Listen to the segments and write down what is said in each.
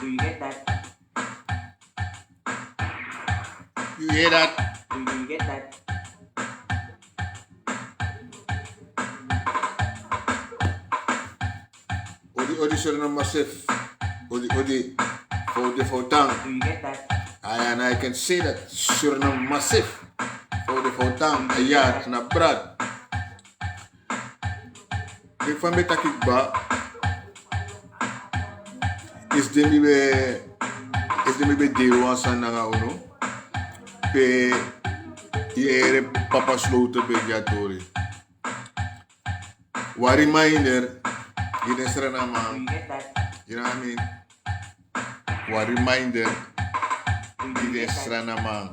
Do you get that? You hear that? Do you get that? Odi surna massive. Odi for tang. Do you get that? And I can say that surna massive. For tang ayat na brad. Ik van met takik ba is de mi be dewa sana nga uno pe iere papa sloten be jatori. Wa reminder ginesra na Do ma, you get that? you know what I mean? Wa reminder Do you get that? ginesra na ma.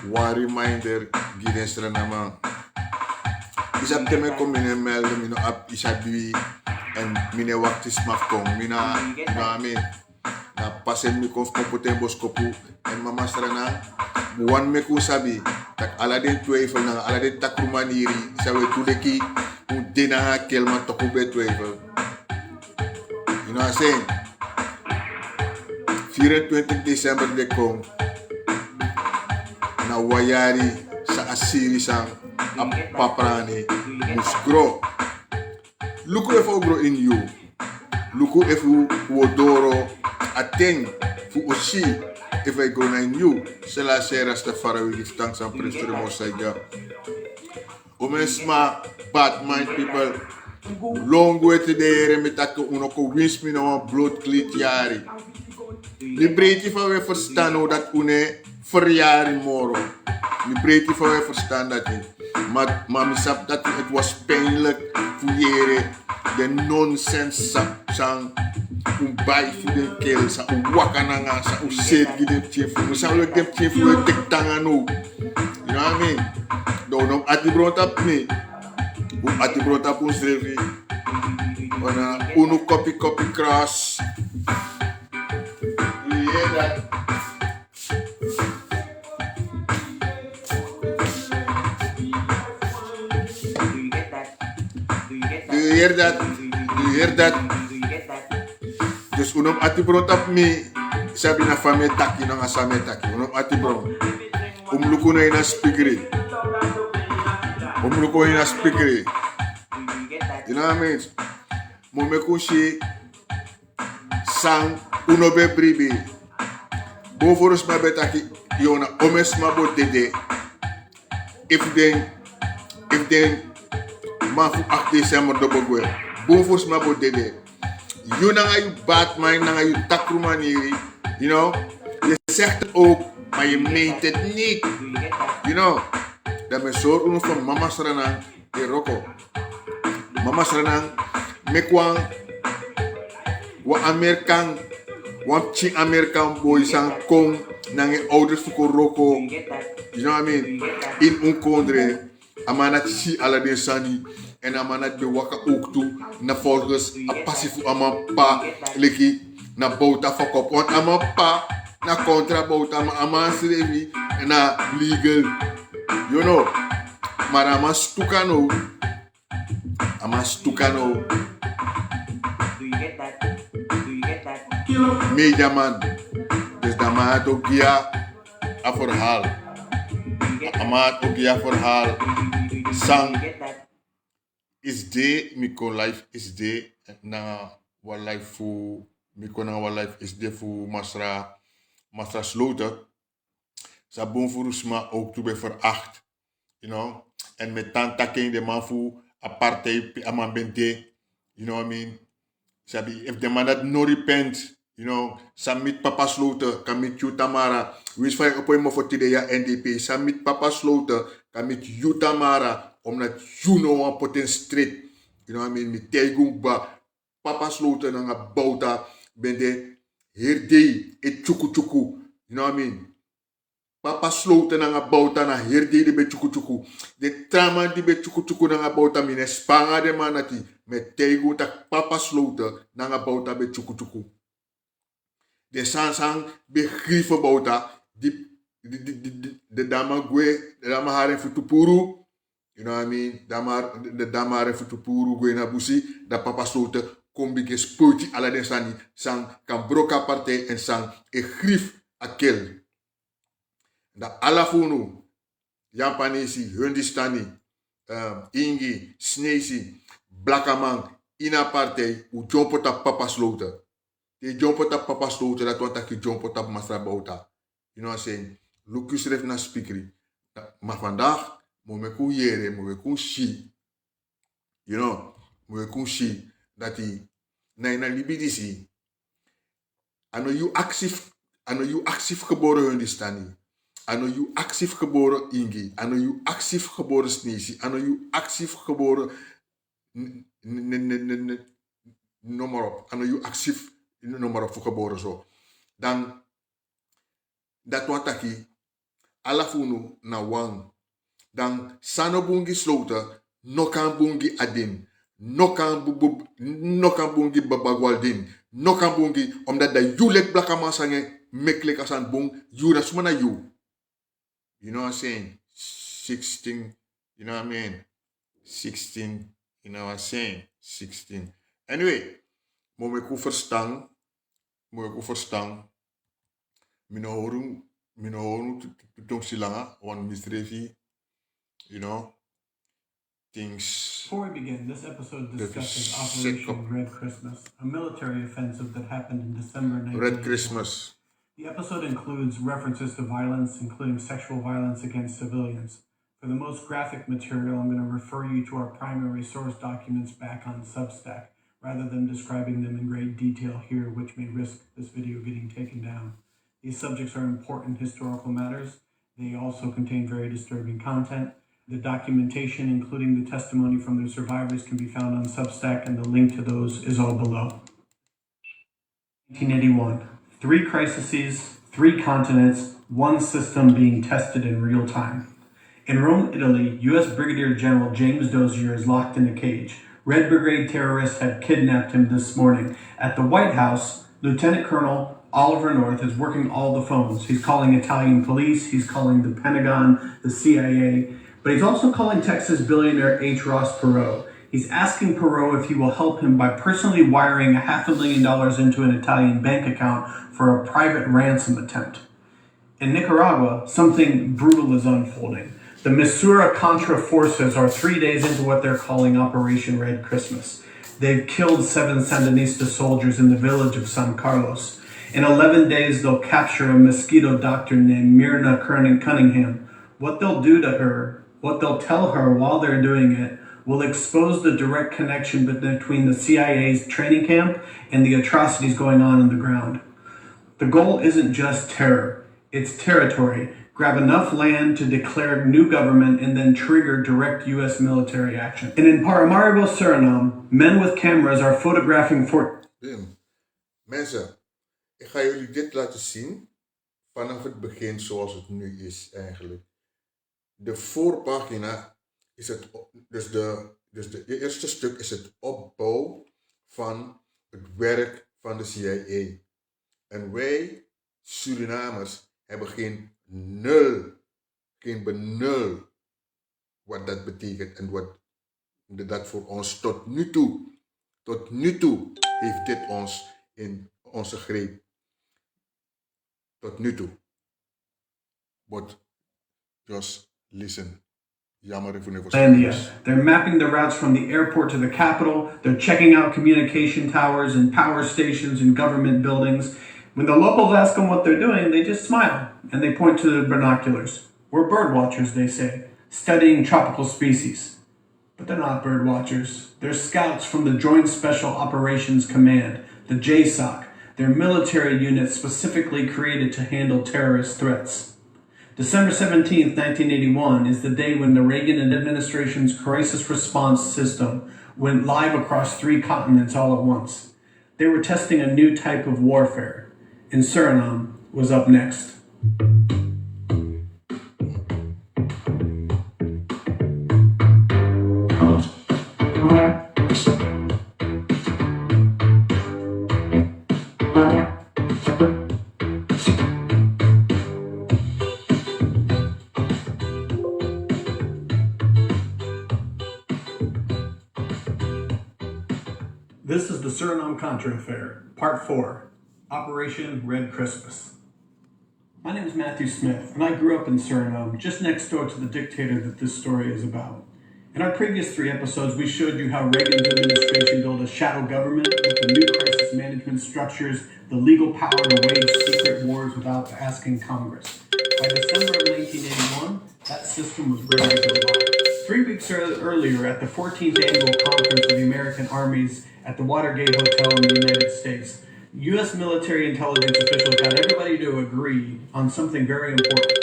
Wa reminder ginesra na ma. Isap teme ko mine melde mino ap isabi en mine wakti smaf kong mina nami na pasen mi kof komputer bos kopu en mama strana buwan me ku sabi tak aladen tweifel na aladen takrumaniri sawe tuleki un dena kelma to be tweifel, you know what I'm saying? 24 December de kong na wayari sa asiri sang paprani musgro. Luku if ogro in you. Luku if u wodoro ateng fu oshi if I go in you. Sela sera stafara we give thanks and praise to the Most High God. Omesma bad mind people. Long way today remitako unoko wins me na blood clit yari. Liberty van we verstaan hoe dat une verjaren moro. Liberty van we verstaan dat niet. Maar misap dat het was pijnlijk voor jere de nonsense sang un bai voor de keel sa un wakananga sa un set gide chef un sa le dem chef we tek tangano. You know what I mean? Don't ati brought up me. Ati brought up ons revi. Ona unu copy cross. You hear that? Do you hear that? Do you hear that? Dus unom ati bro tap mi sabi na fame taki na asame taki. Unom ati bro. Umluko na ina spigri. Umluko ina spigri. You know what I mean? Momeko shi sang uno be bribi. Bovorus ma betaki yona omes ma bo dede. If then mafu 8 December dobogwe. Bovorus ma bo dede. You na you Batman, na you takrumaniri, you know. Je zegt het ook, maar je meent het niet. You know. Dat me soort uno van mama Sranang in Rocco. Mama Sranang, me kwam wa Amerikaan, wa chi Amerikaan boy sang kong nang ouders fuko Rocco. You know what I mean? In unkondre, amana si aladen sani. En amanat be waka ook toe na volgens a passief ama pa leki na bouta fokop. Want ama pa na contra bouta ma ama srevi na legal. You know. Maar ama stukano. Ama stukano. Do you get that? Do you get that? Media man. Dus dan maat ook ja a verhaal. Amaat ook ja verhaal. Sang. Is de miko life is de na wa life fu miko na wa life is de fu masra sloten sa bon furusma ook toe be veracht, you know, en met tanta king de man fu apartheid aman bente, you know what I mean? Sabi if the man that no repent, you know, samit papa sloten kamit you tamara wis fay opoy mo foti de ya NDP samit papa sloten kamit you tamara omdat you know een poten street. You know what I mean? Mi tegung ba papa sloten nga bouta bende herde e chuku chuku. You know what I mean? Papa sloten nga bouta na herde de be chuku chuku. De trama di be chuku chuku nga bouta mine spanga de manati. Me tegung tak papa sloten nga bouta be chuku chuku. De sansang be grieven bouta de dama gwe de dama haren futupuru. You know what I mean? De damare futu puru go na busi da papa sloten kombi spoti ala den sani sang kan broka partij en sang e grief akel. Da ala funu Japanese, Hindustani, Ingi, Snesi, Blakaman, ina partij u jompota papa sloten. De jompota papa sloten dat want ik jompota masra bauta. You know what I'm saying? Lucas ref na speakery. Maar vandaag moet me ku yere, moet me ku shi. You know, moet me ku shi dat hij na libidisi. Ano you actief geboren Hindustani. Ano you actief geboren Ingi. Ano you actief geboren Snesi. Ano you actief geboren noem maar op. Ano you actief noem maar op voor geboren zo. Dan dat wat taki alafunu na wang. Dan sanobungi sloten no kan bungi adin. No kan bungi babagwaldin. No kan bungi omdat da you let blakama sange meklik asan bung you na sumana you. You know what I'm saying? 16, you know what I mean? 16, you know what I'm saying? 16. Anyway, moet ik verstaan. Mino tong silanga, want misdrevi, you know, things. Before we begin, this episode discusses Operation Red Christmas, a military offensive that happened in December 1981. Red Christmas. The episode includes references to violence, including sexual violence against civilians. For the most graphic material, I'm going to refer you to our primary source documents back on Substack, rather than describing them in great detail here, which may risk this video getting taken down. These subjects are important historical matters. They also contain very disturbing content. The documentation, including the testimony from the survivors, can be found on Substack, and the link to those is all below. 1981. 3 crises, 3 continents, 1 system being tested in real time. In Rome, Italy, U.S. Brigadier General James Dozier is locked in a cage. Red Brigade terrorists had kidnapped him this morning. At the White House, Lieutenant Colonel Oliver North is working all the phones. He's calling Italian police, he's calling the Pentagon, the CIA, but he's also calling Texas billionaire H. Ross Perot. He's asking Perot if he will help him by personally wiring $500,000 into an Italian bank account for a private ransom attempt. In Nicaragua, something brutal is unfolding. The Missouri Contra forces are 3 days into what they're calling Operation Red Christmas. They've killed 7 Sandinista soldiers in the village of San Carlos. In 11 days, they'll capture a mosquito doctor named Myrna Cunningham. What they'll do to her, what they'll tell her while they're doing it, will expose the direct connection between the CIA's training camp and the atrocities going on the ground. The goal isn't just terror, it's territory. Grab enough land to declare new government and then trigger direct U.S. military action. And in Paramaribo, Suriname, men with cameras are photographing Mensen, ik ga jullie dit laten zien vanaf het begin zoals het nu is eigenlijk. De voorpagina is het, dus de eerste stuk is het opbouw van het werk van de CIA. En wij, Surinamers, hebben geen benul wat dat betekent en wat dat voor ons tot nu toe heeft dit ons in onze greep. Tot nu toe. But just listen. India. They're mapping the routes from the airport to the capital. They're checking out communication towers and power stations and government buildings. When the locals ask them what they're doing, they just smile and they point to the binoculars. We're bird watchers, they say, studying tropical species. But they're not bird watchers. They're scouts from the Joint Special Operations Command, the JSOC. They're military units specifically created to handle terrorist threats. December 17th, 1981 is the day when the Reagan administration's crisis response system went live across 3 continents all at once. They were testing a new type of warfare, and Suriname was up next. This is the Suriname-Contra Affair, Part 4, Operation Red Christmas. My name is Matthew Smith, and I grew up in Suriname, just next door to the dictator that this story is about. In our previous 3 episodes, we showed you how Reagan's administration built a shadow government with the new crisis management structures, the legal power to wage secret wars without asking Congress. By December of 1981, that system was ready to go. 3 weeks earlier, at the 14th Annual Conference of the American Armies at the Watergate Hotel in the United States, U.S. military intelligence officials got everybody to agree on something very important.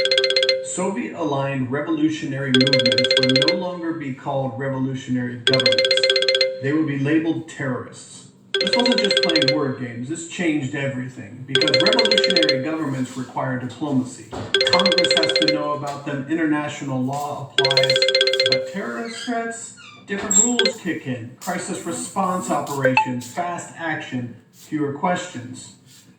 Soviet-aligned revolutionary movements would no longer be called revolutionary governments. They would be labeled terrorists. This wasn't just playing word games. This changed everything, because revolutionary governments require diplomacy. Congress has to know about them. International law applies. But terrorist threats, different rules kick in. Crisis response operations, fast action, fewer questions.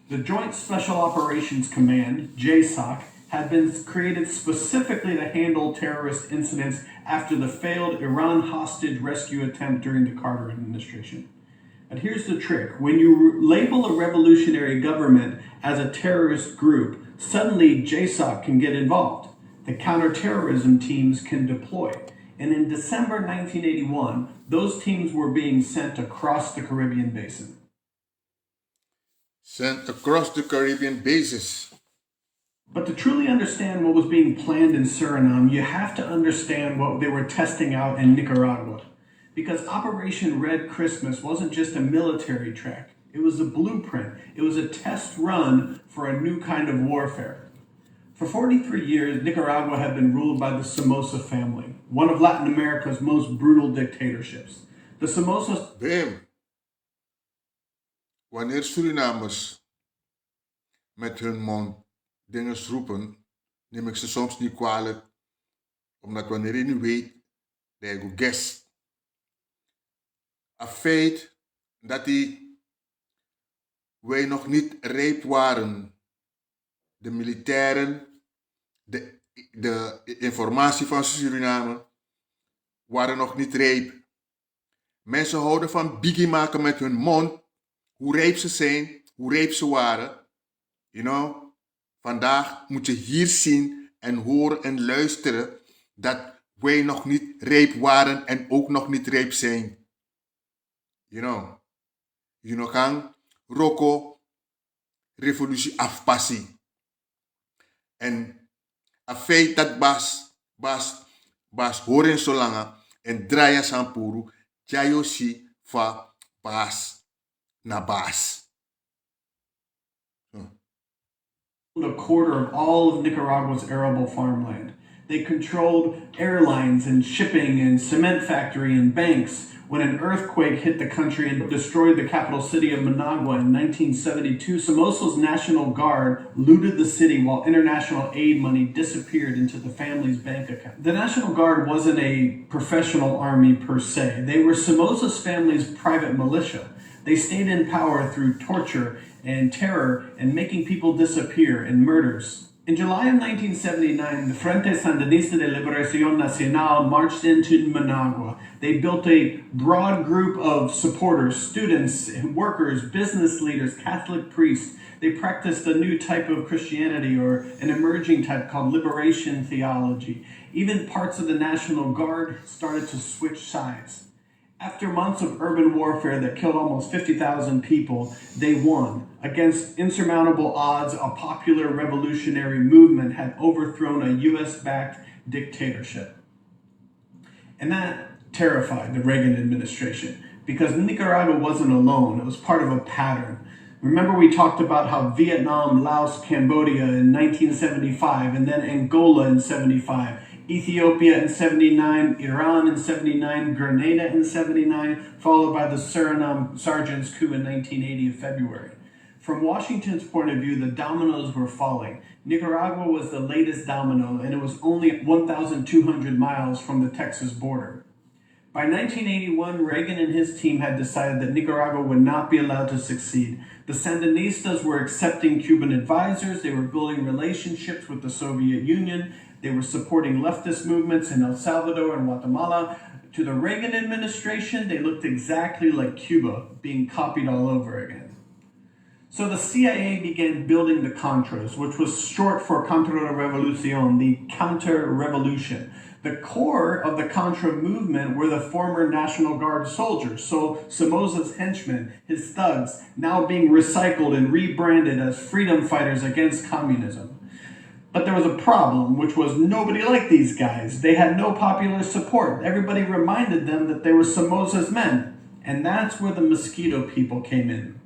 The Joint Special Operations Command, JSOC, had been created specifically to handle terrorist incidents after the failed Iran hostage rescue attempt during the Carter administration. But here's the trick. When you label a revolutionary government as a terrorist group, suddenly JSOC can get involved. The counterterrorism teams can deploy. And in December 1981, those teams were being sent across the Caribbean basin. Sent across the Caribbean bases. But to truly understand what was being planned in Suriname, you have to understand what they were testing out in Nicaragua. Because Operation Red Christmas wasn't just a military track. It was a blueprint. It was a test run for a new kind of warfare. For 43 years, Nicaragua had been ruled by the Somoza family, one of Latin America's most brutal dictatorships. The Somozas... Bim, wanneer Surinamers met hun mond dingen roepen, neem ik ze soms niet kwalijk, omdat wanneer je nu weet, dat je guest. Een feit dat wij nog niet rijp waren, de militairen, de informatie van Suriname, waren nog niet rijp. Mensen houden van biggie maken met hun mond, hoe rijp ze zijn, hoe rijp ze waren. You know? Vandaag moet je hier zien en horen en luisteren dat wij nog niet rijp waren en ook nog niet rijp zijn. You know, kan Roko revolutie afpassie. En een feit dat bas horen zo lang en draaien sampuru, jayosi va bas na bas. A quarter of all of Nicaragua's arable farmland. They controlled airlines and shipping and cement factory and banks. When an earthquake hit the country and destroyed the capital city of Managua in 1972, Somoza's National Guard looted the city while international aid money disappeared into the family's bank account. The National Guard wasn't a professional army per se. They were Somoza's family's private militia. They stayed in power through torture and terror and making people disappear and murders. In July of 1979, the Frente Sandinista de Liberación Nacional marched into Managua. They built a broad group of supporters, students, workers, business leaders, Catholic priests. They practiced a new type of Christianity, or an emerging type called liberation theology. Even parts of the National Guard started to switch sides. After months of urban warfare that killed almost 50,000 people, they won. Against insurmountable odds, a popular revolutionary movement had overthrown a US-backed dictatorship. And that terrified the Reagan administration, because Nicaragua wasn't alone. It was part of a pattern. Remember, we talked about how Vietnam, Laos, Cambodia in 1975, and then Angola in 75, Ethiopia in 79, Iran in 79, Grenada in 79, followed by the Suriname Sergeant's coup in 1980 of February. From Washington's point of view, the dominoes were falling. Nicaragua was the latest domino, and it was only 1,200 miles from the Texas border. By 1981, Reagan and his team had decided that Nicaragua would not be allowed to succeed. The Sandinistas were accepting Cuban advisors, they were building relationships with the Soviet Union, they were supporting leftist movements in El Salvador and Guatemala. to the Reagan administration, they looked exactly like Cuba, being copied all over again. So the CIA began building the Contras, which was short for Contrarrevolución, the counter-revolution. The core of the Contra movement were the former National Guard soldiers, so Somoza's henchmen, his thugs, now being recycled and rebranded as freedom fighters against communism. But there was a problem, which was nobody liked these guys. They had no popular support. Everybody reminded them that they were Somoza's men. And that's where the Mosquito people came in.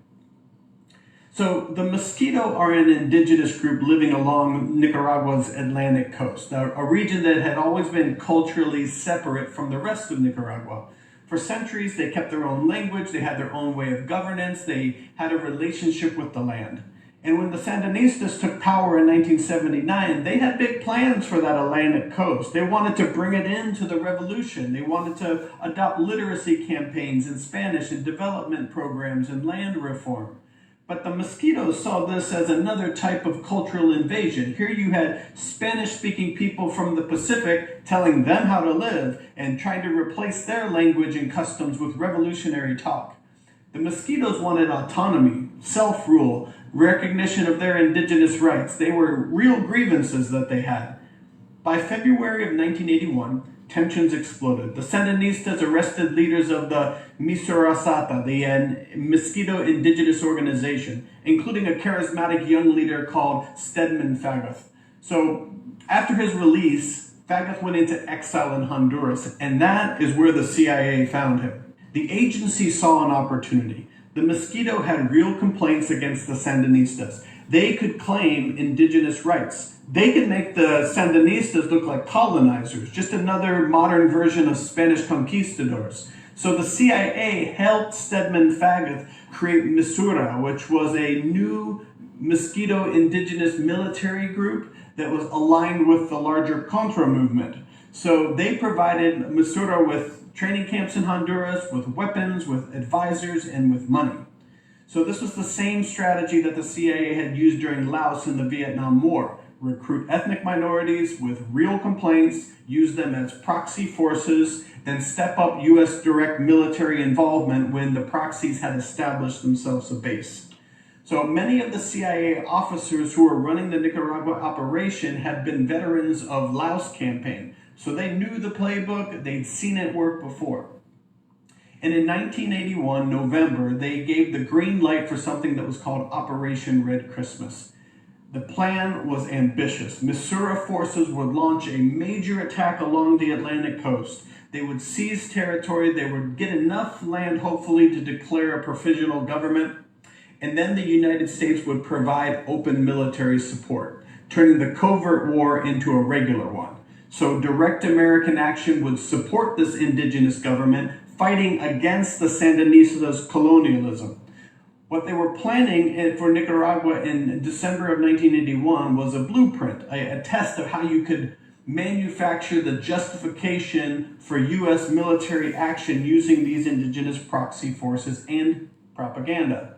So the Mosquito are an indigenous group living along Nicaragua's Atlantic coast, a region that had always been culturally separate from the rest of Nicaragua. For centuries, they kept their own language, they had their own way of governance, they had a relationship with the land. And when the Sandinistas took power in 1979, they had big plans for that Atlantic coast. They wanted to bring it into the revolution. They wanted to adopt literacy campaigns in Spanish and development programs and land reform. But the Mosquitoes saw this as another type of cultural invasion. Here you had Spanish-speaking people from the Pacific telling them how to live and trying to replace their language and customs with revolutionary talk. The Mosquitoes wanted autonomy, self-rule, recognition of their indigenous rights. They were real grievances that they had. By February of 1981, tensions exploded. The Sandinistas arrested leaders of the Misurasata, the Mosquito indigenous organization, including a charismatic young leader called Stedman Faggoth. So after his release, Faggoth went into exile in Honduras, and that is where the CIA found him. The agency saw an opportunity. The Mosquito had real complaints against the Sandinistas. They could claim indigenous rights. They could make the Sandinistas look like colonizers, just another modern version of Spanish conquistadors. So the CIA helped Stedman Faggoth create Misura, which was a new Mosquito indigenous military group that was aligned with the larger Contra movement. So they provided Misura with training camps in Honduras, with weapons, with advisors, and with money. So this was the same strategy that the CIA had used during Laos in the Vietnam War. Recruit ethnic minorities with real complaints, use them as proxy forces, then step up U.S. direct military involvement when the proxies had established themselves a base. So many of the CIA officers who were running the Nicaragua operation had been veterans of Laos campaign. So they knew the playbook, they'd seen it work before. And in 1981, November, they gave the green light for something that was called Operation Red Christmas. The plan was ambitious. Misura forces would launch a major attack along the Atlantic coast. They would seize territory, they would get enough land, hopefully, to declare a provisional government, and then the United States would provide open military support, turning the covert war into a regular one. So direct American action would support this indigenous government fighting against the Sandinistas' colonialism. What they were planning for Nicaragua in December of 1981 was a blueprint, a test of how you could manufacture the justification for U.S. military action using these indigenous proxy forces and propaganda.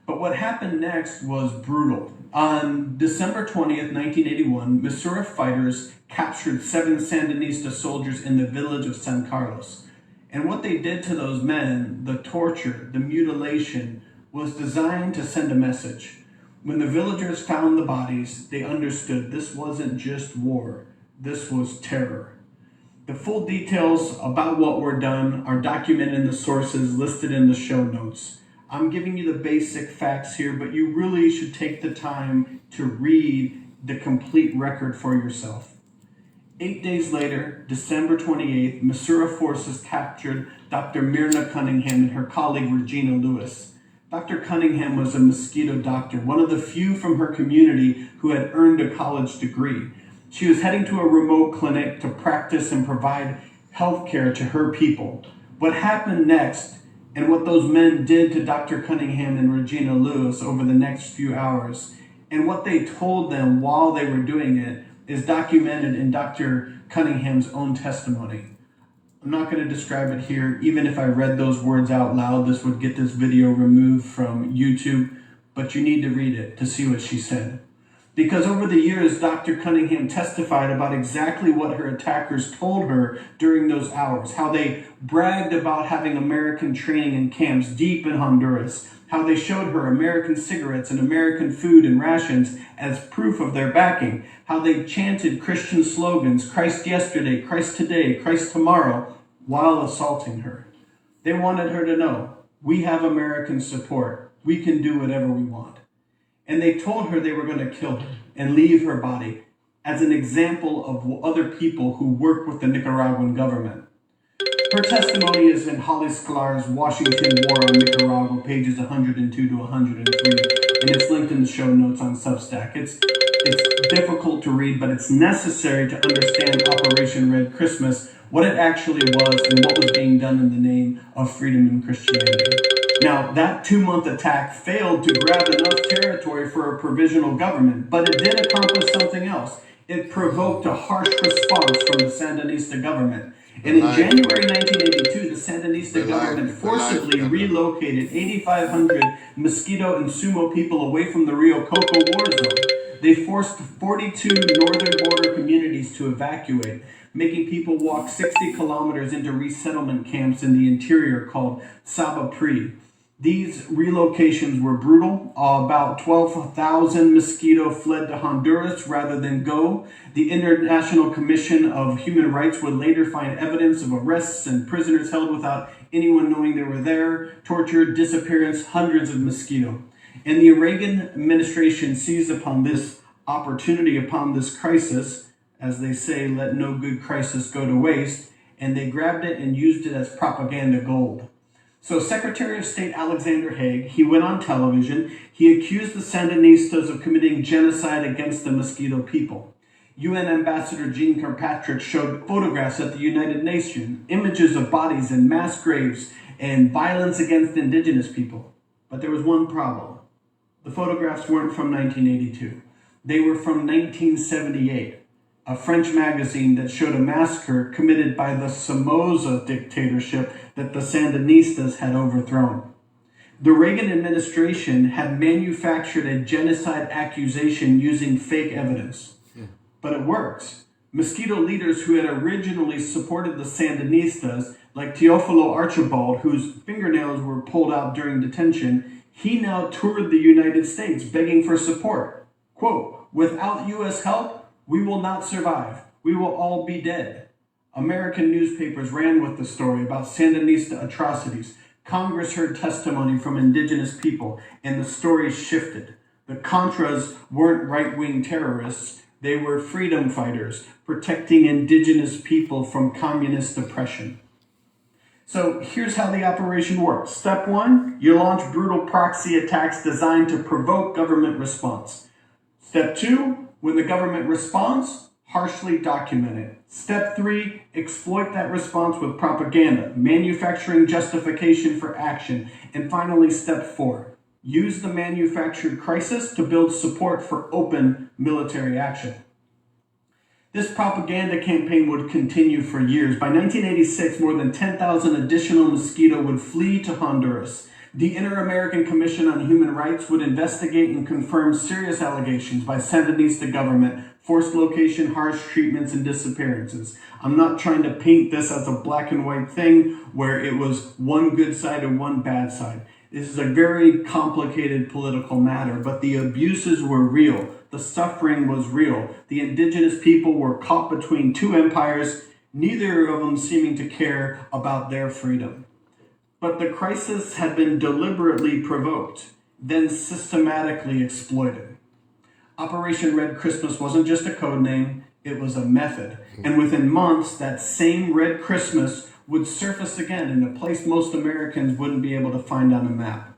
But what happened next was brutal. On December 20th, 1981, Misura fighters captured 7 Sandinista soldiers in the village of San Carlos. And what they did to those men, the torture, the mutilation, was designed to send a message. When the villagers found the bodies, they understood this wasn't just war, this was terror. The full details about what were done are documented in the sources listed in the show notes. I'm giving you the basic facts here, but you really should take the time to read the complete record for yourself. 8 days later, December 28th, Misura forces captured Dr. Myrna Cunningham and her colleague Regina Lewis. Dr. Cunningham was a Mosquito doctor, one of the few from her community who had earned a college degree. She was heading to a remote clinic to practice and provide health care to her people. What happened next, and what those men did to Dr. Cunningham and Regina Lewis over the next few hours, and what they told them while they were doing it, is documented in Dr. Cunningham's own testimony. I'm not going to describe it here. Even if I read those words out loud, this would get this video removed from YouTube, but you need to read it to see what she said. Because over the years, Dr. Cunningham testified about exactly what her attackers told her during those hours, how they bragged about having American training in camps deep in Honduras, how they showed her American cigarettes and American food and rations as proof of their backing, how they chanted Christian slogans, Christ yesterday, Christ today, Christ tomorrow, while assaulting her. They wanted her to know, we have American support. We can do whatever we want. And they told her they were going to kill her and leave her body as an example of other people who work with the Nicaraguan government. Her testimony is in Holly Sklar's Washington War on Nicaragua, pages 102 to 103, and it's linked in the show notes on Substack. It's difficult to read, but it's necessary to understand Operation Red Christmas, what it actually was, and what was being done in the name of freedom and Christianity. Now, that 2-month attack failed to grab enough territory for a provisional government, but it did accomplish something else. It provoked a harsh response from the Sandinista government. And in January 1982, the Sandinista government forcibly relocated 8,500 Mosquito and Sumo people away from the Rio Coco war zone. They forced 42 northern border communities to evacuate, making people walk 60 kilometers into resettlement camps in the interior called Sabapri. These relocations were brutal. About 12,000 Mosquito fled to Honduras rather than go. The International Commission of Human Rights would later find evidence of arrests and prisoners held without anyone knowing they were there, torture, disappearance, hundreds of Mosquito. And the Reagan administration seized upon this opportunity, upon this crisis, as they say, let no good crisis go to waste, and they grabbed it and used it as propaganda gold. So Secretary of State Alexander Haig, he went on television, he accused the Sandinistas of committing genocide against the Mosquito people. UN Ambassador Jean Kirkpatrick showed photographs at the United Nations, images of bodies and mass graves and violence against indigenous people. But there was one problem. The photographs weren't from 1982. They were from 1978. A French magazine that showed a massacre committed by the Somoza dictatorship that the Sandinistas had overthrown. The Reagan administration had manufactured a genocide accusation using fake evidence. But it works. Mosquito leaders who had originally supported the Sandinistas, like Teofilo Archibald, whose fingernails were pulled out during detention, he now toured the United States begging for support. Quote, without U.S. help, we will not survive. We will all be dead. American newspapers ran with the story about Sandinista atrocities. Congress heard testimony from indigenous people, and the story shifted. The Contras weren't right-wing terrorists. They were freedom fighters, protecting indigenous people from communist oppression. So here's how the operation works. Step 1, you launch brutal proxy attacks designed to provoke government response. Step 2, when the government responds, harshly document it. Step 3, exploit that response with propaganda, manufacturing justification for action. And finally, step 4, use the manufactured crisis to build support for open military action. This propaganda campaign would continue for years. By 1986, more than 10,000 additional Mosquito would flee to Honduras. The Inter-American Commission on Human Rights would investigate and confirm serious allegations by Sandinista government, forced location, harsh treatments, and disappearances. I'm not trying to paint this as a black and white thing where it was one good side and one bad side. This is a very complicated political matter, but the abuses were real. The suffering was real. The indigenous people were caught between two empires, neither of them seeming to care about their freedom. But the crisis had been deliberately provoked, then systematically exploited. Operation Red Christmas wasn't just a code name, it was a method. And within months, that same Red Christmas would surface again in a place most Americans wouldn't be able to find on a map.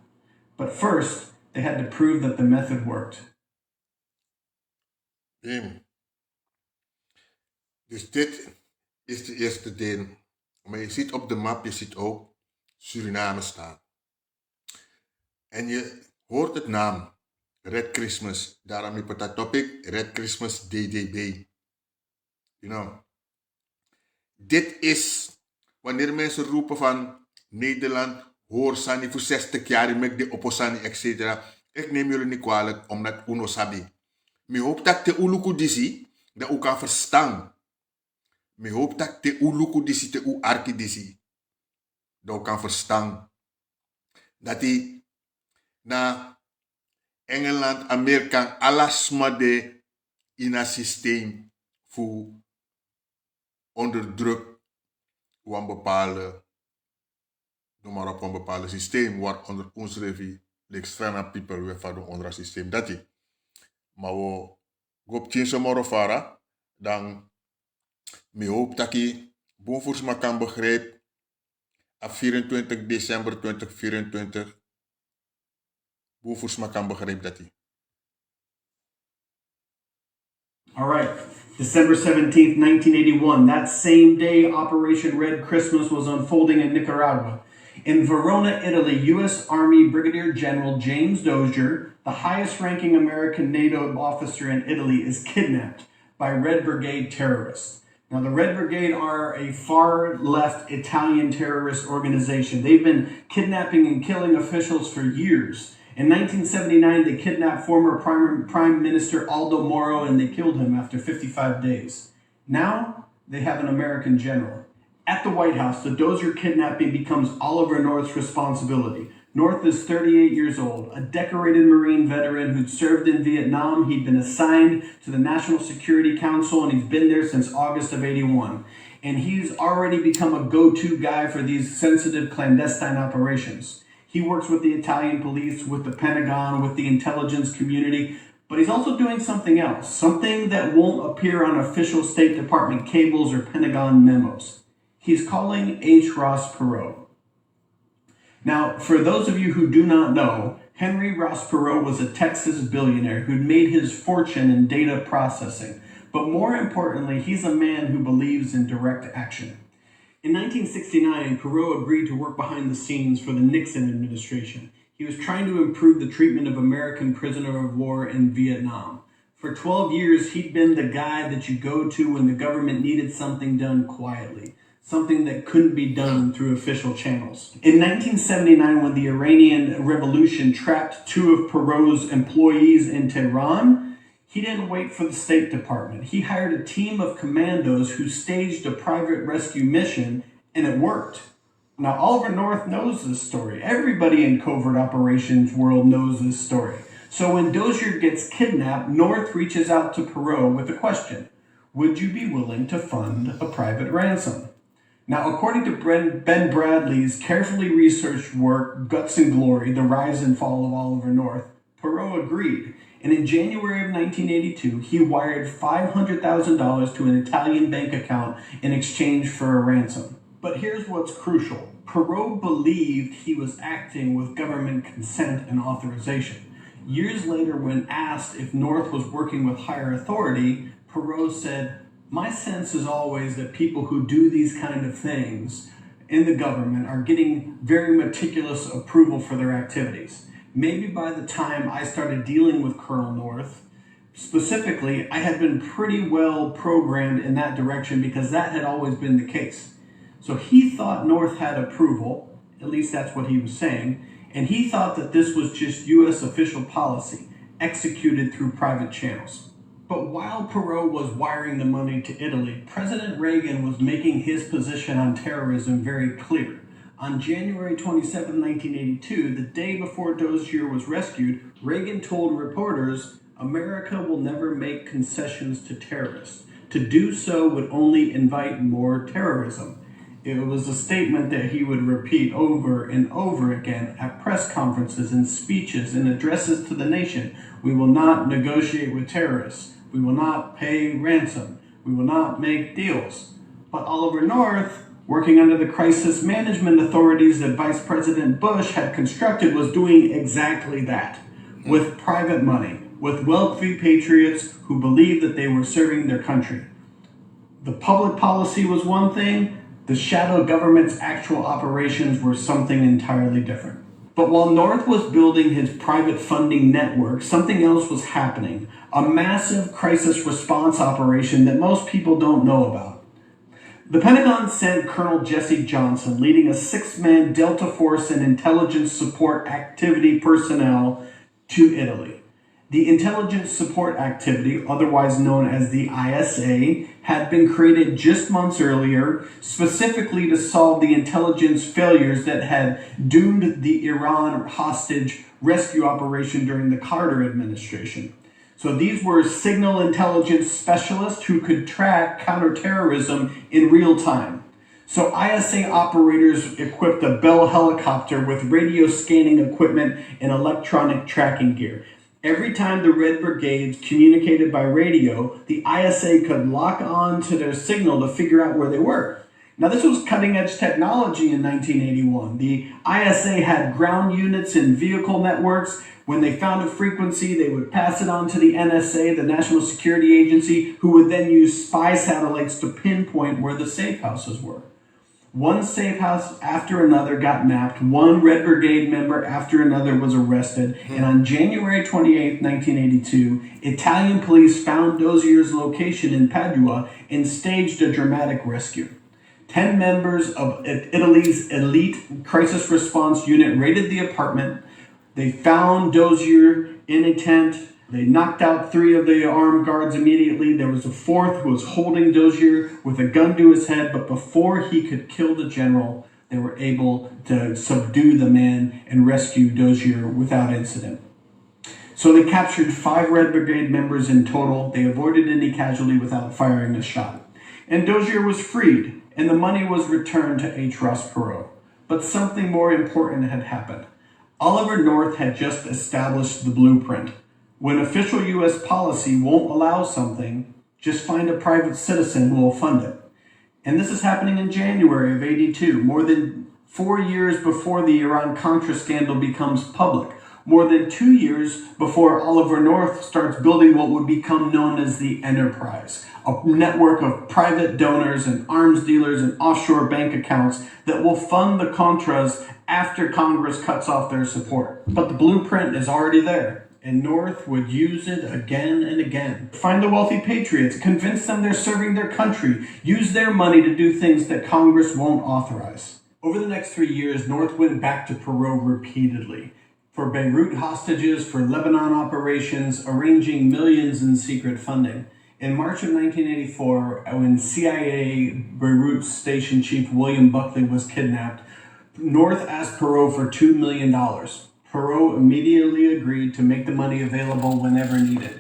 But first, they had to prove that the method worked. Dus dit is de eerste deel. Maar je ziet op de map, je ziet ook Suriname staan. En je hoort het naam Red Christmas. Daarom heb ik dat topic Red Christmas DDB. Dit is wanneer mensen roepen van Nederland, hoor Sani voor 60 jaar, ik de opposani, etc. Ik neem jullie niet kwalijk, omdat uno sabi. Me hoop dat te uluku disi, dat u kan verstaan. Me hoop dat te uluku disi, te u arki disi, dat u kan verstaan. Dat die na Engeland, Amerika, alles maar de in een systeem voor onderdruk een bepaalde, noem maar op, een bepaalde systeem waaronder ons revi, de extreme people, we van onder een systeem dat die. Maar we op 10 zomer vara, dan me hoop dat je bovenvoors maar kan begrijpen, op 24 december 2024, bovenvoors maar kan begrijpen dat die. All right. December 17th, 1981, that same day Operation Red Christmas was unfolding in Nicaragua. In Verona, Italy, U.S. Army Brigadier General James Dozier, the highest-ranking American NATO officer in Italy, is kidnapped by Red Brigade terrorists. Now, the Red Brigade are a far-left Italian terrorist organization. They've been kidnapping and killing officials for years. In 1979, they kidnapped former Prime Minister Aldo Moro and they killed him after 55 days. Now, they have an American general. At the White House, the Dozier kidnapping becomes Oliver North's responsibility. North is 38 years old, a decorated Marine veteran who'd served in Vietnam. He'd been assigned to the National Security Council, and he's been there since August of '81. And he's already become a go-to guy for these sensitive clandestine operations. He works with the Italian police, with the Pentagon, with the intelligence community, but he's also doing something else, something that won't appear on official State Department cables or Pentagon memos. He's calling H. Ross Perot. Now, for those of you who do not know, Henry Ross Perot was a Texas billionaire who'd made his fortune in data processing. But more importantly, he's a man who believes in direct action. In 1969, Perot agreed to work behind the scenes for the Nixon administration. He was trying to improve the treatment of American prisoners of war in Vietnam. For 12 years, he'd been the guy that you go to when the government needed something done quietly, something that couldn't be done through official channels. In 1979, when the Iranian Revolution trapped 2 of Perot's employees in Tehran, he didn't wait for the State Department. He hired a team of commandos who staged a private rescue mission, and it worked. Now, Oliver North knows this story. Everybody in covert operations world knows this story. So when Dozier gets kidnapped, North reaches out to Perot with a question. Would you be willing to fund a private ransom? Now, according to Ben Bradley's carefully researched work, Guts and Glory, The Rise and Fall of Oliver North, Perot agreed. And in January of 1982, he wired $500,000 to an Italian bank account in exchange for a ransom. But here's what's crucial. Perot believed he was acting with government consent and authorization. Years later, when asked if North was working with higher authority, Perot said, "My sense is always that people who do these kind of things in the government are getting very meticulous approval for their activities. Maybe by the time I started dealing with Colonel North, specifically, I had been pretty well programmed in that direction because that had always been the case." So he thought North had approval, at least that's what he was saying, and he thought that this was just U.S. official policy, executed through private channels. But while Perot was wiring the money to Italy, President Reagan was making his position on terrorism very clear. On January 27, 1982, the day before Dozier was rescued, Reagan told reporters, "America will never make concessions to terrorists. To do so would only invite more terrorism." It was a statement that he would repeat over and over again at press conferences and speeches and addresses to the nation. "We will not negotiate with terrorists. We will not pay ransom. We will not make deals." But Oliver North, working under the crisis management authorities that Vice President Bush had constructed, was doing exactly that. With private money, with wealthy patriots who believed that they were serving their country. The public policy was one thing, the shadow government's actual operations were something entirely different. But while North was building his private funding network, something else was happening. A massive crisis response operation that most people don't know about. The Pentagon sent Colonel Jesse Johnson, leading a 6-man Delta Force and intelligence support activity personnel, to Italy. The Intelligence Support Activity, otherwise known as the ISA, had been created just months earlier, specifically to solve the intelligence failures that had doomed the Iran hostage rescue operation during the Carter administration. So these were signal intelligence specialists who could track counterterrorism in real time. So ISA operators equipped a Bell helicopter with radio scanning equipment and electronic tracking gear. Every time the Red Brigades communicated by radio, the ISA could lock on to their signal to figure out where they were. Now, this was cutting-edge technology in 1981. The ISA had ground units and vehicle networks. When they found a frequency, they would pass it on to the NSA, the National Security Agency, who would then use spy satellites to pinpoint where the safe houses were. One safe house after another got mapped. One Red Brigade member after another was arrested. And on January 28, 1982, Italian police found Dozier's location in Padua and staged a dramatic rescue. 10 members of Italy's elite crisis response unit raided the apartment. They found Dozier in a tent. They knocked out 3 of the armed guards immediately. There was a 4th who was holding Dozier with a gun to his head, but before he could kill the general, they were able to subdue the man and rescue Dozier without incident. So they captured 5 Red Brigade members in total. They avoided any casualty without firing a shot. And Dozier was freed, and the money was returned to H. Ross Perot. But something more important had happened. Oliver North had just established the blueprint. When official U.S. policy won't allow something, just find a private citizen who will fund it. And this is happening in January of 82, more than 4 years before the Iran-Contra scandal becomes public, more than 2 years before Oliver North starts building what would become known as the Enterprise, a network of private donors and arms dealers and offshore bank accounts that will fund the Contras after Congress cuts off their support. But the blueprint is already there, and North would use it again and again. Find the wealthy patriots, convince them they're serving their country, use their money to do things that Congress won't authorize. Over the next 3 years, North went back to Perot repeatedly for Beirut hostages, for Lebanon operations, arranging millions in secret funding. In March of 1984, when CIA Beirut Station Chief William Buckley was kidnapped, North asked Perot for $2 million. Perot immediately agreed to make the money available whenever needed.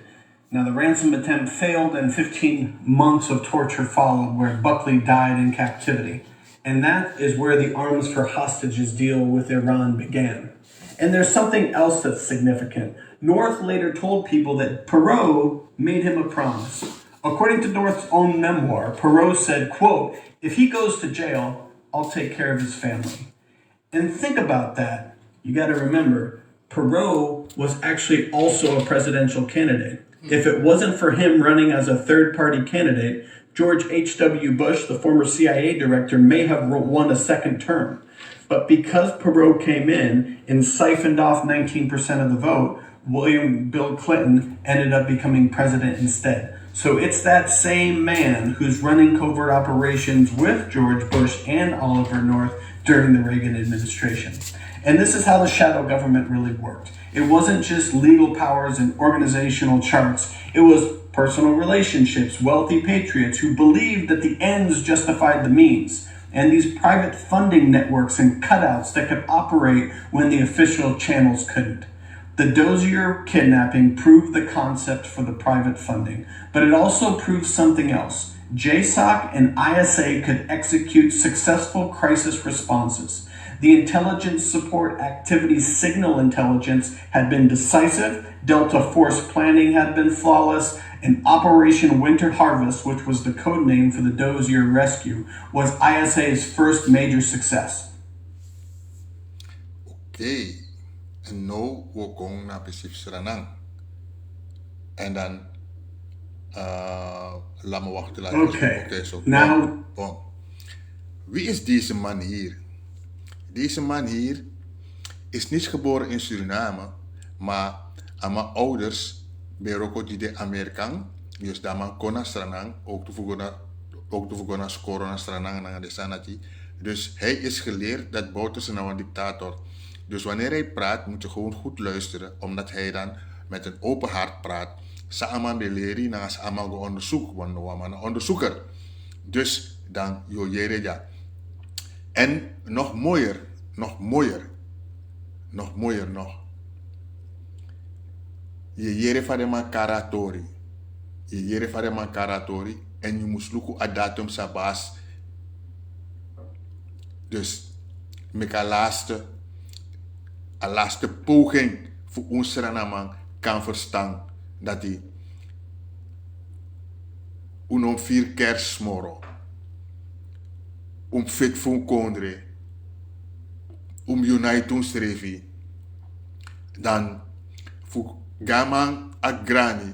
Now, the ransom attempt failed, and 15 months of torture followed, where Buckley died in captivity. And that is where the arms for hostages deal with Iran began. And there's something else that's significant. North later told people that Perot made him a promise. According to North's own memoir, Perot said, quote, "If he goes to jail, I'll take care of his family." And think about that. You got to remember, Perot was actually also a presidential candidate. If it wasn't for him running as a third-party candidate, George H.W. Bush, the former CIA director, may have won a second term. But because Perot came in and siphoned off 19% of the vote, Bill Clinton ended up becoming president instead. So it's that same man who's running covert operations with George Bush and Oliver North during the Reagan administration. And this is how the shadow government really worked. It wasn't just legal powers and organizational charts. It was personal relationships, wealthy patriots who believed that the ends justified the means, and these private funding networks and cutouts that could operate when the official channels couldn't. The Dozier kidnapping proved the concept for the private funding, but it also proved something else. JSOC and ISA could execute successful crisis responses. The intelligence support activity's signal intelligence had been decisive, Delta Force planning had been flawless, and Operation Winter Harvest, which was the code name for the Dozier rescue, was ISA's first major success. Okay, en nu we gaan naar Pacific Suriname. En dan laat me wachten. Okay, so now... Bon. Wie is deze man hier? Deze man hier is niet geboren in Suriname, maar aan mijn ouders ben die de Amerikaan, dus daar man kon naar Stranang, ook te voegen naar scoren naar Stranang naar de Sanati. Dus hij is geleerd dat Bouterse nou een dictator. Dus wanneer hij praat moet je gewoon goed luisteren, omdat hij dan met een open hart praat, samen de leren na samen go onderzoek, want we een onderzoeker. Dus dan yo jere ja. En nog mooier. Je jere van de man karatori. Je jere van de man karatori en je moest lukken a datum sabas. Dus met een laatste poging voor ons man kan verstaan dat hij om 4 kerstmorgen, om fit voor kondre, om united strevi, dan voor gaman a grani,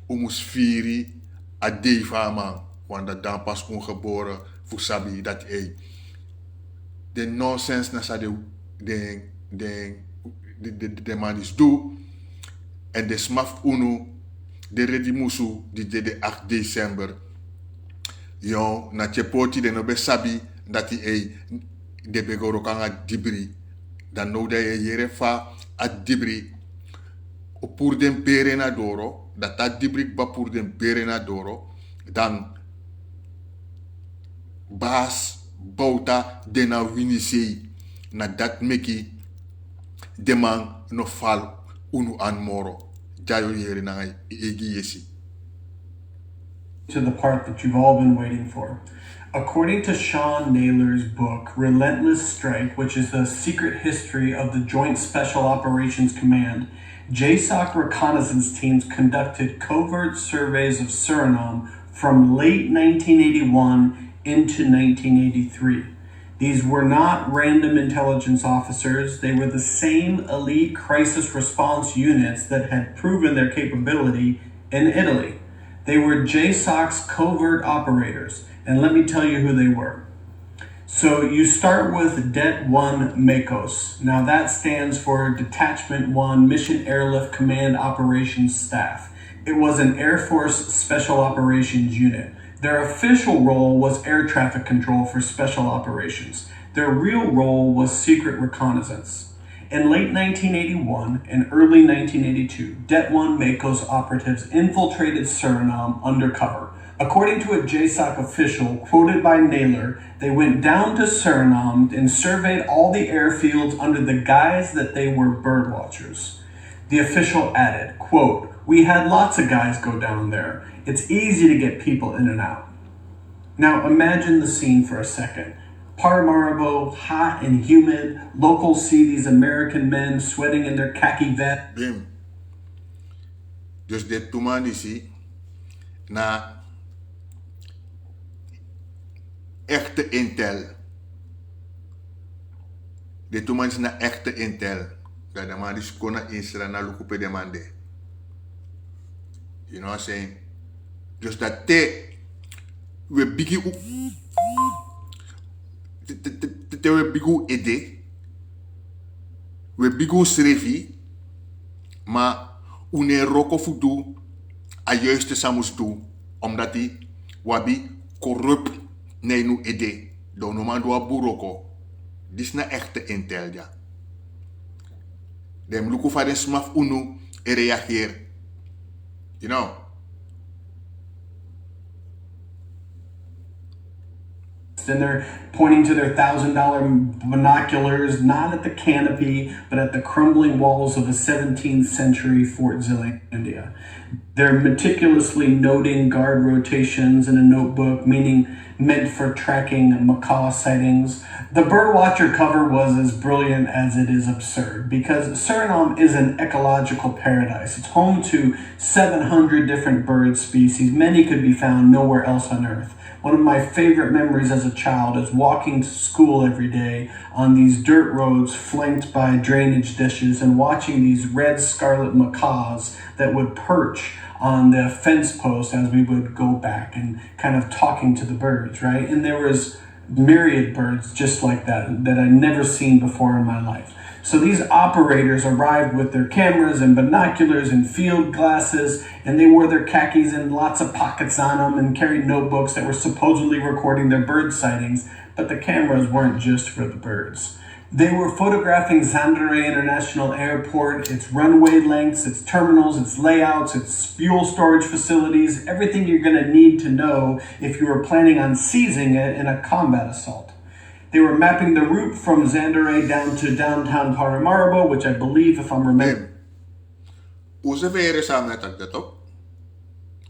om ons viri a deva man, want dat dan pas ongeboren voor sabi dat de nonsense na sa de man is doe en de smaf unu de redimusu die de 8 december yo na chepoti de no be sabi dat hij de begoro kan dibri dan no de yere fa a dibri o pour den pere na doro dat dibri ba pour den pere na doro dan bas bouta de na winisei na dat meki de man no fal unu an moro jayo yere na egi yesi. To the part that you've all been waiting for. According to Sean Naylor's book, Relentless Strike, which is the secret history of the Joint Special Operations Command, JSOC reconnaissance teams conducted covert surveys of Suriname from late 1981 into 1983. These were not random intelligence officers. They were the same elite crisis response units that had proven their capability in Italy. They were JSOC's covert operators, and let me tell you who they were. So you start with Det 1 MECOS. Now that stands for Detachment 1 Mission Airlift Command Operations Staff. It was an Air Force Special Operations unit. Their official role was air traffic control for special operations. Their real role was secret reconnaissance. In late 1981 and early 1982, Det 1 MECOS operatives infiltrated Suriname undercover. According to a JSOC official quoted by Naylor, they went down to Suriname and surveyed all the airfields under the guise that they were birdwatchers. The official added, quote, "We had lots of guys go down there. It's easy to get people in and out." Now imagine the scene for a second. Paramaribo, hot and humid. Locals see these American men sweating in their khaki vests. Bim. Dus dit toemanisi na echte intel. Dit toemanisi na echte intel. Dat de man is kona insra na lukupe demande. You know what I'm saying? Dus dat we bigi we bigu ede, we bigu srevi, maar une roko fudu a juiste samus do, omdat die wabi corrupt nee nu ede, don no man do a buroko. Dis na echte intel ja. Dem luku fa den smaf unu e reageer. You know. And they're pointing to their $1,000 binoculars, not at the canopy, but at the crumbling walls of a 17th century Fort Zeelandia. They're meticulously noting guard rotations in a notebook, meant for tracking macaw sightings. The birdwatcher cover was as brilliant as it is absurd, because Suriname is an ecological paradise. It's home to 700 different bird species. Many could be found nowhere else on Earth. One of my favorite memories as a child is walking to school every day on these dirt roads flanked by drainage ditches and watching these red scarlet macaws that would perch on the fence post as we would go back and kind of talking to the birds, right? And there was myriad birds just like that I'd never seen before in my life. So these operators arrived with their cameras and binoculars and field glasses, and they wore their khakis and lots of pockets on them and carried notebooks that were supposedly recording their bird sightings, but the cameras weren't just for the birds. They were photographing Zandere International Airport, its runway lengths, its terminals, its layouts, its fuel storage facilities, everything you're going to need to know if you were planning on seizing it in a combat assault. They were mapping the route from Zandere down to downtown Paramaribo, which I believe, if I'm remembering, Use vere sa me tagda to.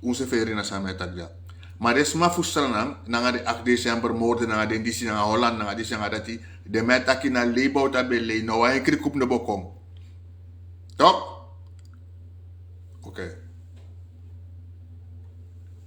Use vere na sa me tagda. Maar is ma fustranam nanga de akde sem vermoorden nanga de disi nanga Holland nanga disi nanga dati de metaki na label ta belle no wa kri kup no bokom. Top. Okay.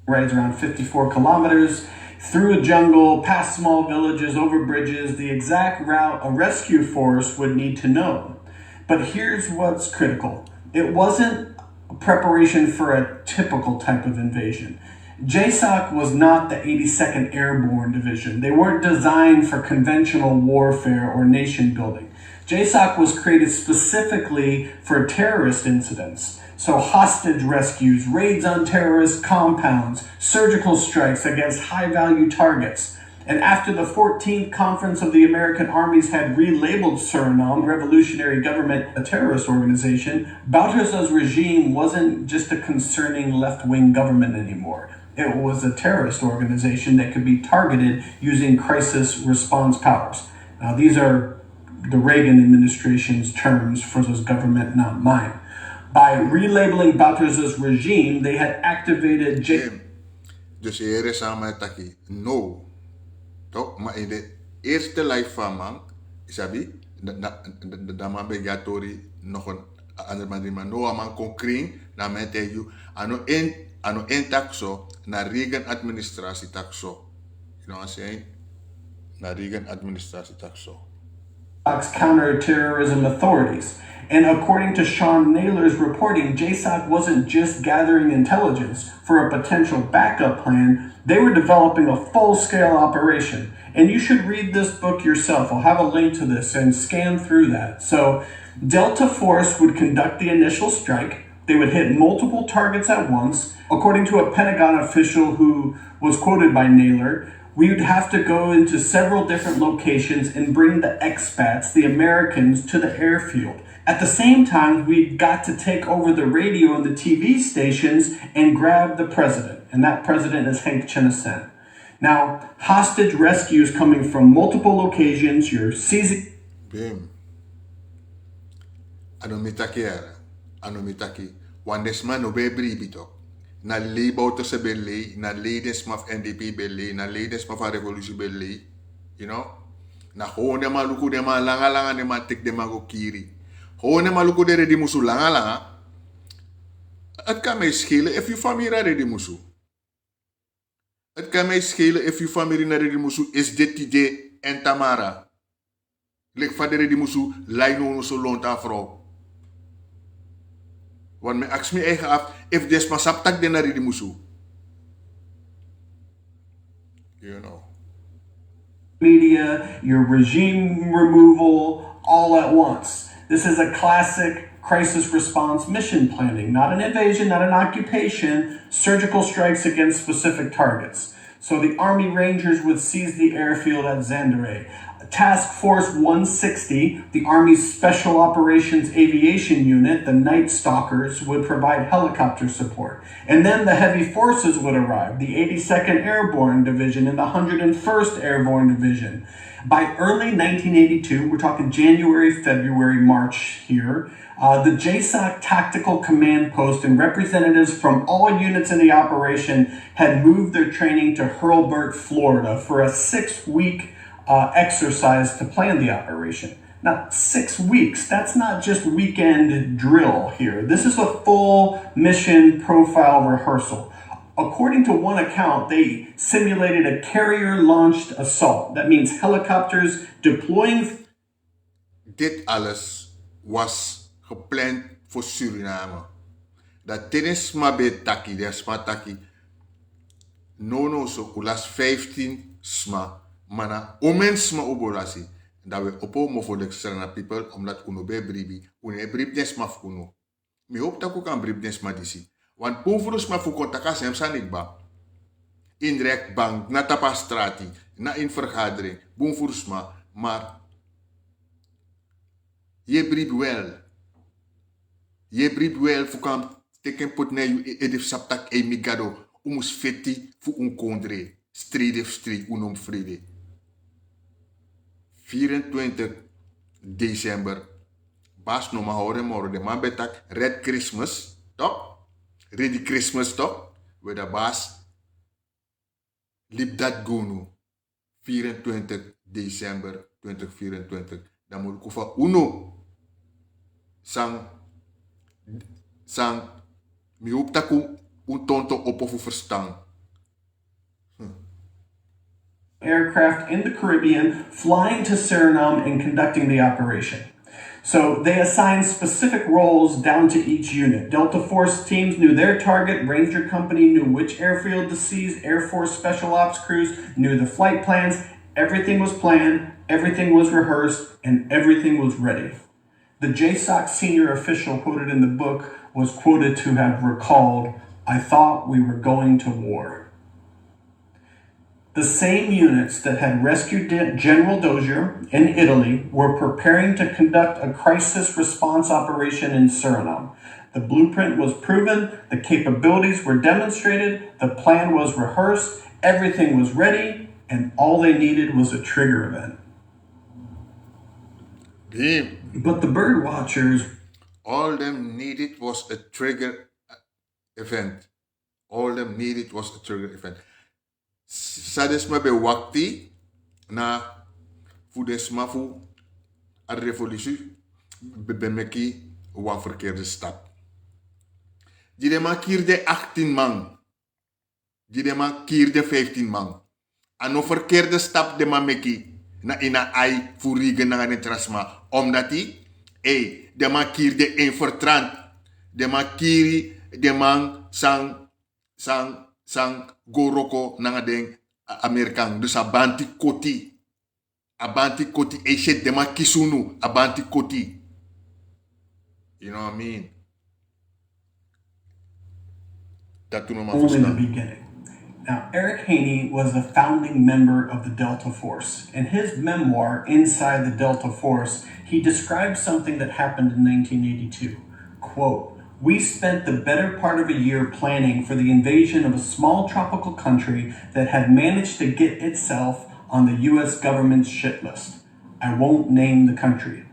rides around 54 kilometers through a jungle, past small villages, over bridges, the exact route a rescue force would need to know. But here's what's critical. It wasn't a preparation for a typical type of invasion. JSOC was not the 82nd Airborne Division. They weren't designed for conventional warfare or nation building. JSOC was created specifically for terrorist incidents. So hostage rescues, raids on terrorist compounds, surgical strikes against high-value targets. And after the 14th Conference of the American Armies had relabeled Suriname, revolutionary government, a terrorist organization, Bouterse's regime wasn't just a concerning left-wing government anymore. It was a terrorist organization that could be targeted using crisis response powers. Now, these are the Reagan administration's terms for this government, not mine. By relabeling Bouterse's regime, they had activated Dus hier is aan mij taki. No. Toch? Maar in de eerste live van man, isabi, da man begatori nog een andere manier, maar no man kon kring, na men te you, ano en takso, na Reagan administratie takso. You know what I'm saying? Na Reagan administratie takso. Counterterrorism authorities. And according to Sean Naylor's reporting, JSOC wasn't just gathering intelligence for a potential backup plan, they were developing a full-scale operation. And you should read this book yourself. I'll have a link to this and scan through that. So Delta Force would conduct the initial strike. They would hit multiple targets at once. According to a Pentagon official who was quoted by Naylor, we would have to go into several different locations and bring the expats, the Americans, to the airfield. At the same time, we got to take over the radio and the TV stations and grab the president. And that president is Hank Chenesen. Now, hostage rescues coming from multiple locations, you're seizing... Bim. Ano mitaki era. Ano mitaki. Wandesman no bebri bito. Na label to sa belly, na ladies maf NDP belly, na ladies maf revolution belly. You know? Na ho ne maluku de ma langa ne ma tik de mago kiri. Ho ne maluku de di musu langa. Het kan mij schelen if je familie naar de musu. Het kan mij schelen if je familie naar de musu is dit idee en Tamara. Lek vader de musu laino no so lonta vrouw. Want me aks me eigen af if des maar saptak de naar de musu. You know. Media, your regime removal, all at once. This is a classic crisis response mission planning, not an invasion, not an occupation, surgical strikes against specific targets. So the Army Rangers would seize the airfield at Zandere. Task Force 160, the Army's Special Operations Aviation Unit, the Night Stalkers, would provide helicopter support. And then the heavy forces would arrive, the 82nd Airborne Division and the 101st Airborne Division. By early 1982, we're talking January, February, March here, the JSOC Tactical Command Post and representatives from all units in the operation had moved their training to Hurlburt, Florida for a 6-week exercise to plan the operation. Now, 6 weeks, that's not just weekend drill here. This is a full mission profile rehearsal. According to one account, they simulated a carrier-launched assault. That means helicopters deploying... Dit alles was gepland voor Suriname. Dat tennis maar bij taki, de sma taki. No so kulas 15 sma, mana omen sma oborasi. Dat we oppo mo voor de externe people, omdat uno be bribi, une bribnes ma funo. Mi hoop dat ook aan bribnes ma disi. Want poverus ma fu kontakas hem sanikba. Indirect bank, na tapastrati, na in vergadering, boomvoersma, maar Je breed well. Je breed well fukam teken put na you edif saptak e migado. Umus feti fu un kondre. Stridef strid unom vrede. 24 december. Bas no ma horen moro de man betak Red Christmas. Toch? Ready Christmas toch? We de bas lip dat gonu. 24 december 2024. Dan moet kufa uno. Sang mi hoop taku un tonto opofu verstaan. Aircraft in the Caribbean flying to Suriname and conducting the operation. So they assigned specific roles down to each unit. Delta Force teams knew their target, Ranger Company knew which airfield to seize, Air Force Special Ops crews knew the flight plans. Everything was planned, everything was rehearsed, and everything was ready. The JSOC senior official quoted in the book was quoted to have recalled, "I thought we were going to war." The same units that had rescued General Dozier in Italy were preparing to conduct a crisis response operation in Suriname. The blueprint was proven, the capabilities were demonstrated, the plan was rehearsed, everything was ready, and all they needed was a trigger event. But the bird watchers, all them needed was a trigger event. All them needed was a trigger event. Sadesma be wakti na fudesma fu a revolutie bemeki wan verkeerde stap. Didema kierde 18 man. Didema kierde 15 man. Ano verkeerde stap de mameki na ina ai furige na ngane trasma. Omdat de ma kierde infiltrant. De ma kiri de man sang goroko nanga den Amerikan. Dus abanti koti. Abanti koti. Eshet de ma kisunu. Abanti koti. You know what I mean? Dat toen only the beginning. Now, Eric Haney was a founding member of the Delta Force. In his memoir, Inside the Delta Force, he describes something that happened in 1982. Quote, "We spent the better part of a year planning for the invasion of a small tropical country that had managed to get itself on the U.S. government's shit list. I won't name the country."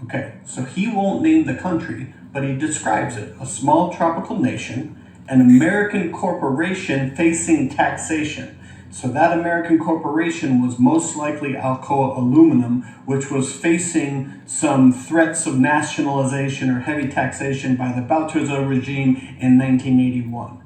Okay, so he won't name the country, but he describes it. A small tropical nation, an American corporation facing taxation. So that American corporation was most likely Alcoa Aluminum, which was facing some threats of nationalization or heavy taxation by the Bouterzo regime in 1981.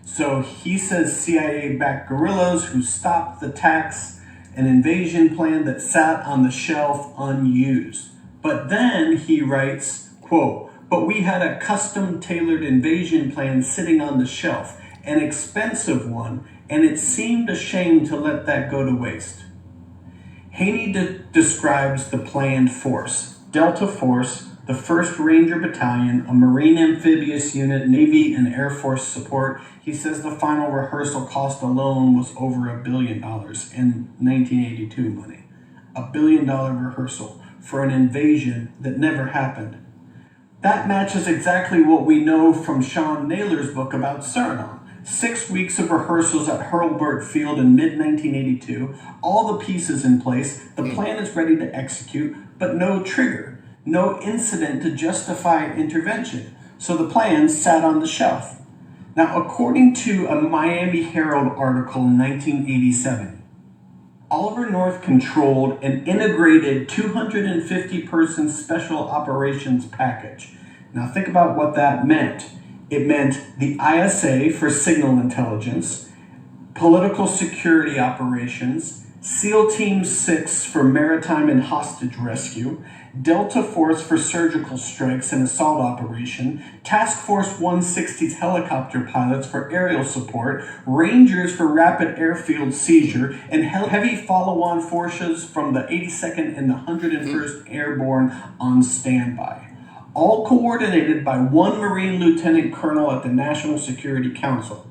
So he says CIA-backed guerrillas who stopped the tax, an invasion plan that sat on the shelf unused. But then he writes, quote, "But we had a custom-tailored invasion plan sitting on the shelf, an expensive one, and it seemed a shame to let that go to waste." Haney describes the planned force. Delta Force, the 1st Ranger Battalion, a Marine amphibious unit, Navy and Air Force support. He says the final rehearsal cost alone was over $1 billion in 1982 money. $1 billion rehearsal for an invasion that never happened. That matches exactly what we know from Sean Naylor's book about Suriname. 6 weeks of rehearsals at Hurlburt Field in mid-1982, all the pieces in place, the plan is ready to execute, but no trigger, no incident to justify intervention. So the plan sat on the shelf. Now, according to a Miami Herald article in 1987, Oliver North controlled an integrated 250-person special operations package. Now think about what that meant. It meant the ISA for signal intelligence, political security operations, SEAL Team 6 for maritime and hostage rescue, Delta Force for surgical strikes and assault operation, Task Force 160's helicopter pilots for aerial support, Rangers for rapid airfield seizure, and heavy follow-on forces from the 82nd and the 101st Airborne on standby. All coordinated by one Marine Lieutenant Colonel at the National Security Council.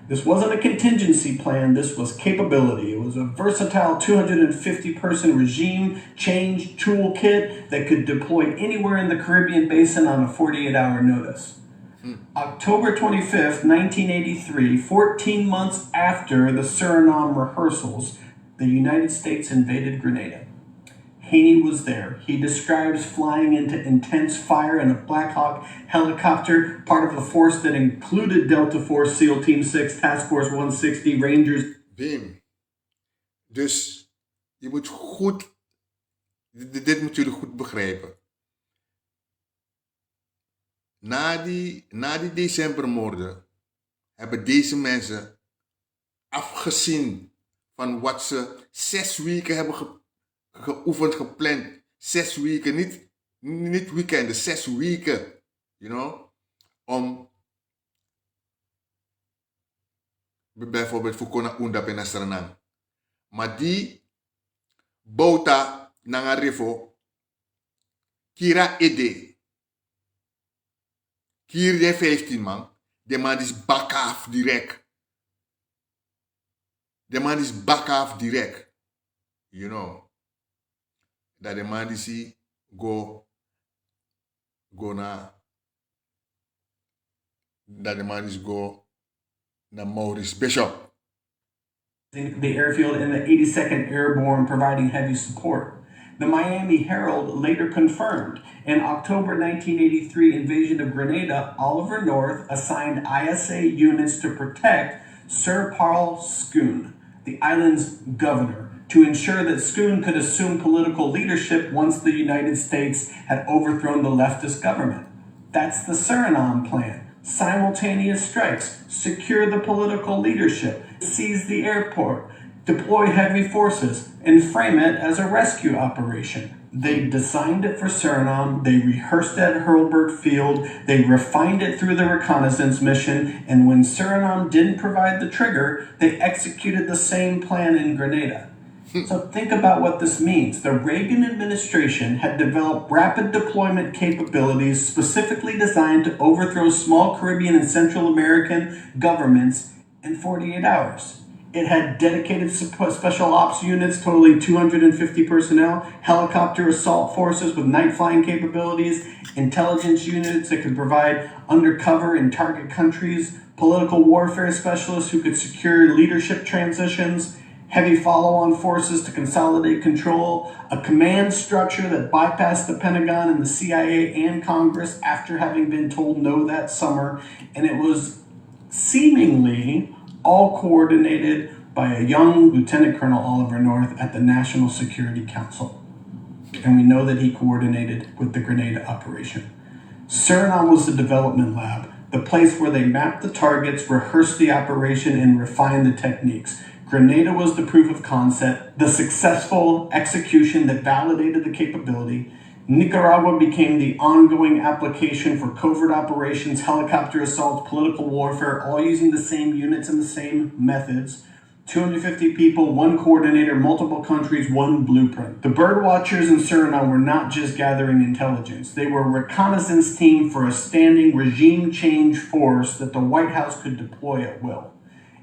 This wasn't a contingency plan, this was capability. It was a versatile 250-person regime change toolkit that could deploy anywhere in the Caribbean basin on a 48-hour notice. October 25th, 1983, 14 months after the Suriname rehearsals, the United States invaded Grenada. Haney was there. He describes flying into intense fire in a Black Hawk helicopter, part of a force that included Delta Force, SEAL Team 6, Task Force 160, Rangers. Bim. Dus je moet goed, dit moet jullie goed begrijpen. Na die decembermoorden hebben deze mensen afgezien van wat ze 6 weken hebben geoefend, gepland. 6 weken, niet weekenden, 6 weken. You know? Om bijvoorbeeld voor Kona Undap en Suriname. Maar die bouta nangarifo kira ede. Hier de 15 man. De man is bakaf direct. De man is bakaf direct. You know. Dat de man is go na. Dat de man is go na Maurice Bishop. The airfield and the 82nd Airborne providing heavy support. The Miami Herald later confirmed in October 1983 invasion of Grenada, Oliver North assigned ISA units to protect Sir Paul Schoon, the island's governor, to ensure that Schoon could assume political leadership once the United States had overthrown the leftist government. That's the Suriname plan. Simultaneous strikes, secure the political leadership, seize the airport, deploy heavy forces, and frame it as a rescue operation. They designed it for Suriname, they rehearsed it at Hurlburt Field, they refined it through the reconnaissance mission, and when Suriname didn't provide the trigger, they executed the same plan in Grenada. So think about what this means. The Reagan administration had developed rapid deployment capabilities specifically designed to overthrow small Caribbean and Central American governments in 48 hours. It had dedicated special ops units totaling 250 personnel, helicopter assault forces with night flying capabilities, intelligence units that could provide undercover in target countries, political warfare specialists who could secure leadership transitions, heavy follow-on forces to consolidate control, a command structure that bypassed the Pentagon and the CIA and Congress after having been told no that summer, and it was seemingly all coordinated by a young Lieutenant Colonel Oliver North at the National Security Council. And we know that he coordinated with the Grenada operation. Suriname was the development lab, the place where they mapped the targets, rehearsed the operation, and refined the techniques. Grenada was the proof of concept, the successful execution that validated the capability. Nicaragua became the ongoing application for covert operations, helicopter assaults, political warfare, all using the same units and the same methods. 250 people, one coordinator, multiple countries, one blueprint. The birdwatchers in Suriname were not just gathering intelligence. They were a reconnaissance team for a standing regime change force that the White House could deploy at will.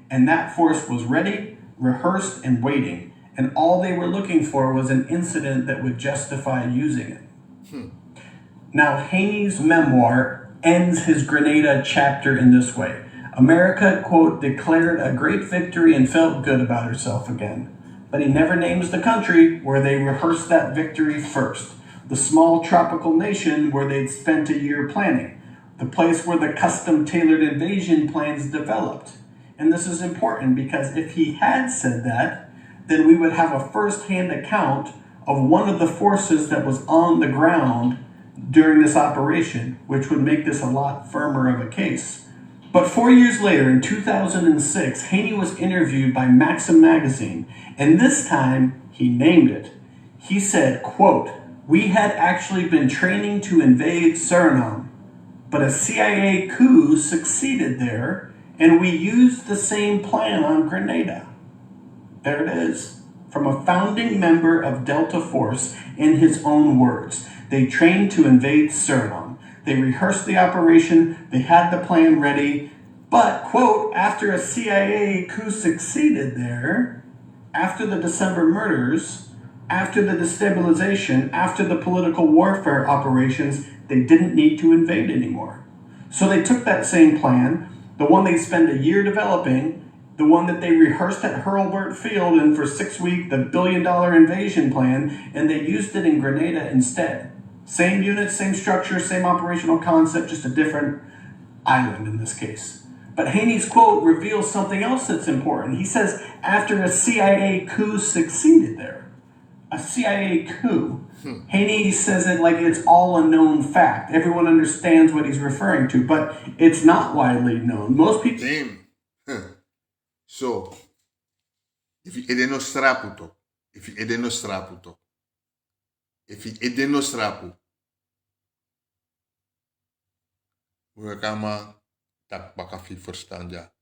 And that force was ready, rehearsed, and waiting. And all they were looking for was an incident that would justify using it. Now, Haney's memoir ends his Grenada chapter in this way. America, quote, declared a great victory and felt good about herself again. But he never names the country where they rehearsed that victory first. The small tropical nation where they'd spent a year planning. The place where the custom-tailored invasion plans developed. And this is important because if he had said that, then we would have a first-hand account of one of the forces that was on the ground during this operation, which would make this a lot firmer of a case. But 4 years later, in 2006, Haney was interviewed by Maxim magazine, and this time he named it. He said, quote, "We had actually been training to invade Suriname, but a CIA coup succeeded there, and we used the same plan on Grenada." There it is, from a founding member of Delta Force in his own words. They trained to invade Suriname. They rehearsed the operation, they had the plan ready, But, quote, after a CIA coup succeeded there, after the December murders, after the destabilization, after the political warfare operations, they didn't need to invade anymore. So they took that same plan, the one they spent a year developing, the one that they rehearsed at Hurlburt Field and for 6 weeks, the billion-dollar invasion plan, and they used it in Grenada instead. Same unit, same structure, same operational concept, just a different island in this case. But Haney's quote reveals something else that's important. He says, after a CIA coup succeeded there, a CIA coup. Haney says it like it's all a known fact. Everyone understands what he's referring to, but it's not widely known. Most people... Damn. So, if you edeno straputo, if you edeno straputo, if you edeno strapu, we kama tak bakafi verstaan ja.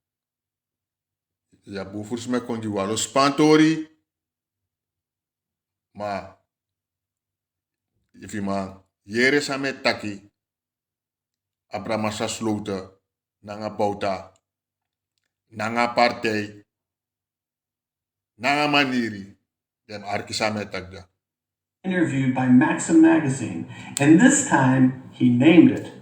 Ja, volgens mij kon die wel spantori, maar if je maar jere samen taki, abramasa sloten, nanga bauta, nanga partij, nanga maniri, dem arkisa met takda. Interviewed by Maxim magazine, and this time he named it.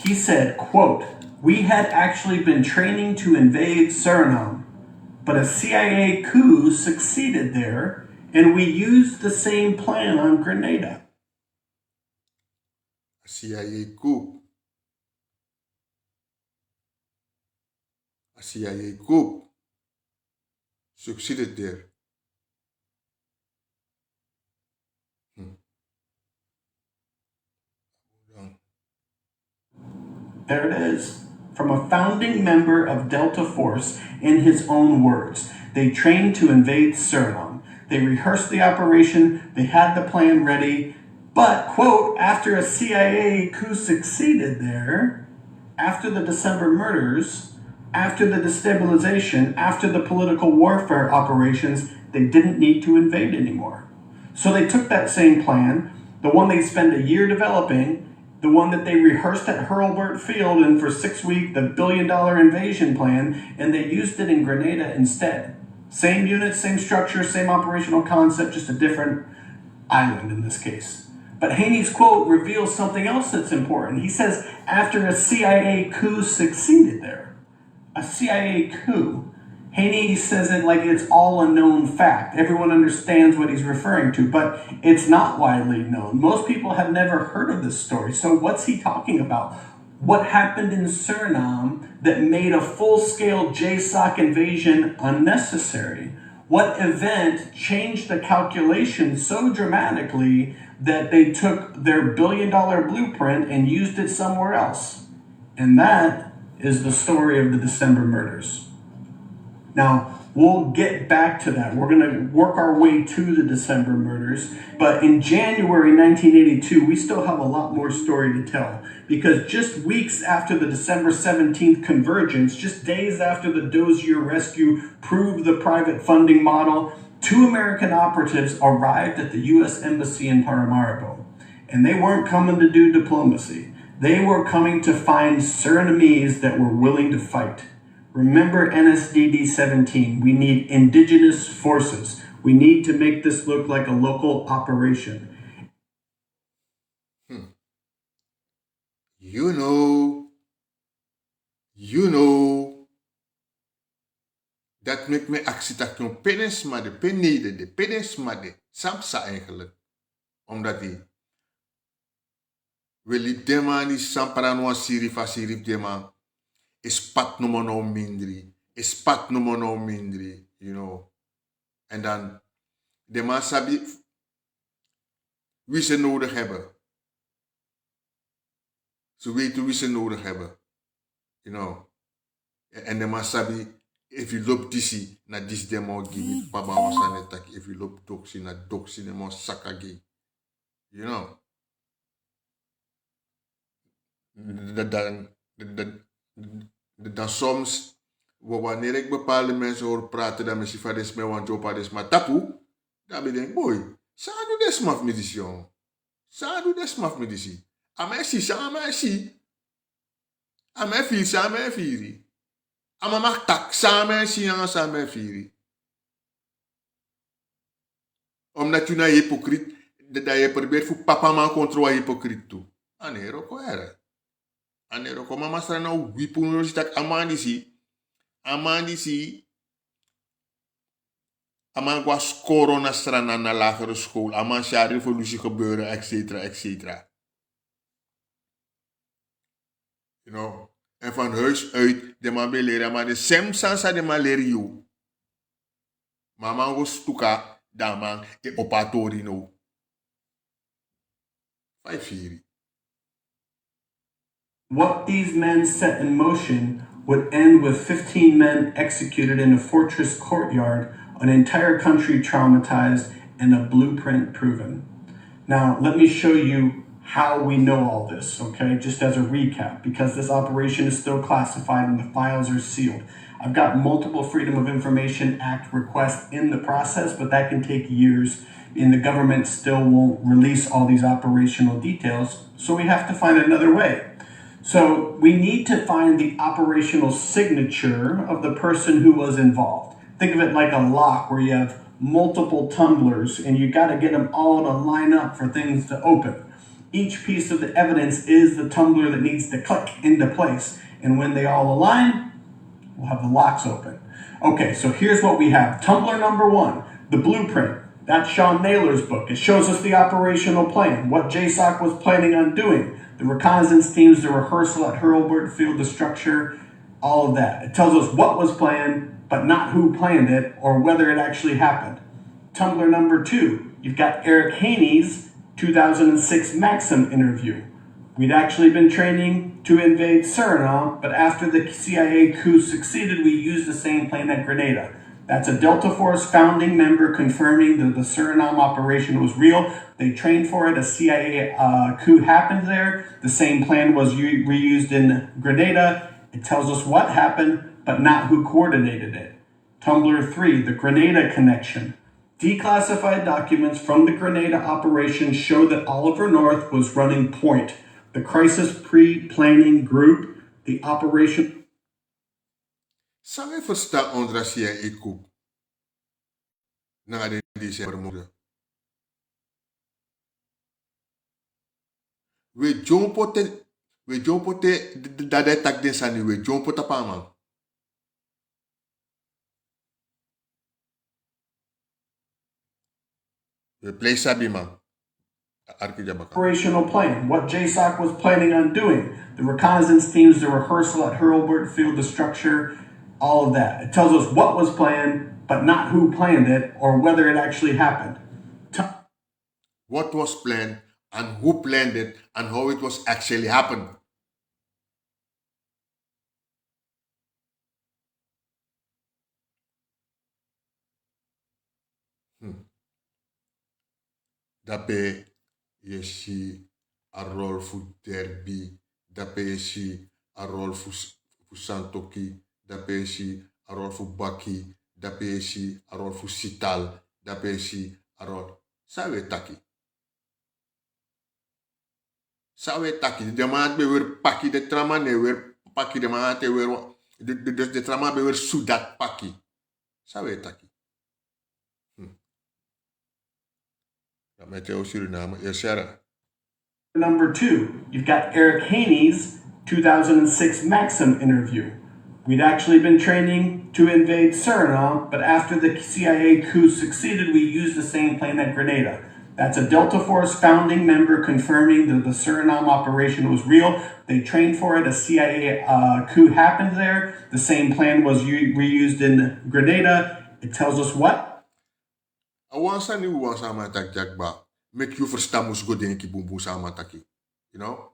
He said, quote, "We had actually been training to invade Suriname, but a CIA coup succeeded there, and we used the same plan on Grenada." CIA coup. A CIA coup succeeded there. There it is. From a founding member of Delta Force, in his own words. They trained to invade Suriname. They rehearsed the operation. They had the plan ready. But, quote, after a CIA coup succeeded there, after the December murders, after the destabilization, after the political warfare operations, they didn't need to invade anymore. So they took that same plan, the one they spent a year developing, the one that they rehearsed at Hurlburt Field and for 6 weeks, the billion-dollar invasion plan, and they used it in Grenada instead. Same unit, same structure, same operational concept, just a different island in this case. But Haney's quote reveals something else that's important. He says, after a CIA coup succeeded there, a CIA coup. Haney says it like it's all a known fact. Everyone understands what he's referring to, but it's not widely known. Most people have never heard of this story. So what's he talking about? What happened in Suriname that made a full-scale JSOC invasion unnecessary? What event changed the calculation so dramatically that they took their billion-dollar blueprint and used it somewhere else? And that is the story of the December murders. Now, we'll get back to that. We're going to work our way to the December murders. But in January 1982, we still have a lot more story to tell. Because just weeks after the December 17th convergence, just days after the Dozier rescue proved the private funding model, 2 American operatives arrived at the U.S. Embassy in Paramaribo. And they weren't coming to do diplomacy. They were coming to find Surinamese that were willing to fight. Remember NSDD 17. We need indigenous forces. We need to make this look like a local operation. You know, dat met me actie dat je penis maar de penede, de penis maar de samsa eigenlijk. Omdat die wil dema ni sampara no siri fasiri dema is pat no mono mindri, is pat no mono mindri, you know. En dan de man sabi wie ze nodig hebben. Ze weten wie ze nodig hebben. You know. En de man sabi, if you loop disi, na dis demo give papa wasanetak. If you loop doksi, na doksi demo sakagi. You know. Dan soms, wanneer ik bepaalde mensen hoor praten, dan misschien van des me want jopa des ma tapu, dan ben ik boy, sa do des maf medisi jong. Sa do des maf medisi. Ame si, sa ame si. Ame firi, sa ame firi. Ama mak tak samen siang samen firi. Omdat je nou hypocriet, dat je probeert voor papa man controle hypocriet toe. Anero ko era. Anero ko mama stra nou wipu no tak amandisi, aman kwa scoren na strana na lagere school, aman sja revolutie gebeuren, etc. You know, en van huis uit, de man wil leren, maar de semsansa de man leren you. Mama go stuka, daman, e opatori no. 5-4. What these men set in motion would end with 15 men executed in a fortress courtyard, an entire country traumatized, and a blueprint proven. Now, let me show you how we know all this, okay? Just as a recap, because this operation is still classified and the files are sealed. I've got multiple Freedom of Information Act requests in the process, but that can take years, and the government still won't release all these operational details, so we have to find another way. So we need to find the operational signature of the person who was involved. Think of it like a lock where you have multiple tumblers and you got to get them all to line up for things to open. Each piece of the evidence is the tumbler that needs to click into place. And when they all align, we'll have the locks open. Okay, so here's what we have. Tumbler number 1, the blueprint. That's Sean Naylor's book. It shows us the operational plan, what JSOC was planning on doing, the reconnaissance teams, the rehearsal at Hurlburt Field, the structure, all of that. It tells us what was planned, but not who planned it or whether it actually happened. Tumbler number 2, you've got Eric Haney's 2006 Maxim interview. We'd actually been training to invade Suriname, but after the CIA coup succeeded, we used the same plan at Grenada. That's a Delta Force founding member confirming that the Suriname operation was real. They trained for it. A CIA coup happened there. The same plan was reused in Grenada. It tells us what happened, but not who coordinated it. Tumbler 3, the Grenada connection. Declassified documents from the Grenada operation show that Oliver North was running point. The crisis pre-planning group, the operation... Zou je verstaan onder CIA coup? Na de DC vermoeden. We jompote dade tak den sani we jompota paman. We play sabi man. Operational plan, what JSOC was planning on doing, the reconnaissance teams, the rehearsal at Hurlburt Field, the structure, all of that. It tells us what was planned, but not who planned it or whether it actually happened. What was planned and who planned it and how it was actually happened. Dape yeshi a rol fu derby, dape yeshi a rol fu santoki, dape yeshi a rol fu baki, dape yeshi a rol fu sital, dape yeshi a rol. Sawe taki. Sawe taki. De man be weer paki de trama ne weer paki de man te weer de trama be weer sudat paki. Sawe taki. Number 2, you've got Eric Haney's 2006 Maxim interview. We'd actually been training to invade Suriname, but after the CIA coup succeeded, we used the same plan at Grenada. That's a Delta Force founding member confirming that the Suriname operation was real. They trained for it. A CIA coup happened there. The same plan was reused in Grenada. It tells us what? Awansa ni uwansa matak jakba. Make you verstaan moes go denki bumbu sama taki. You know?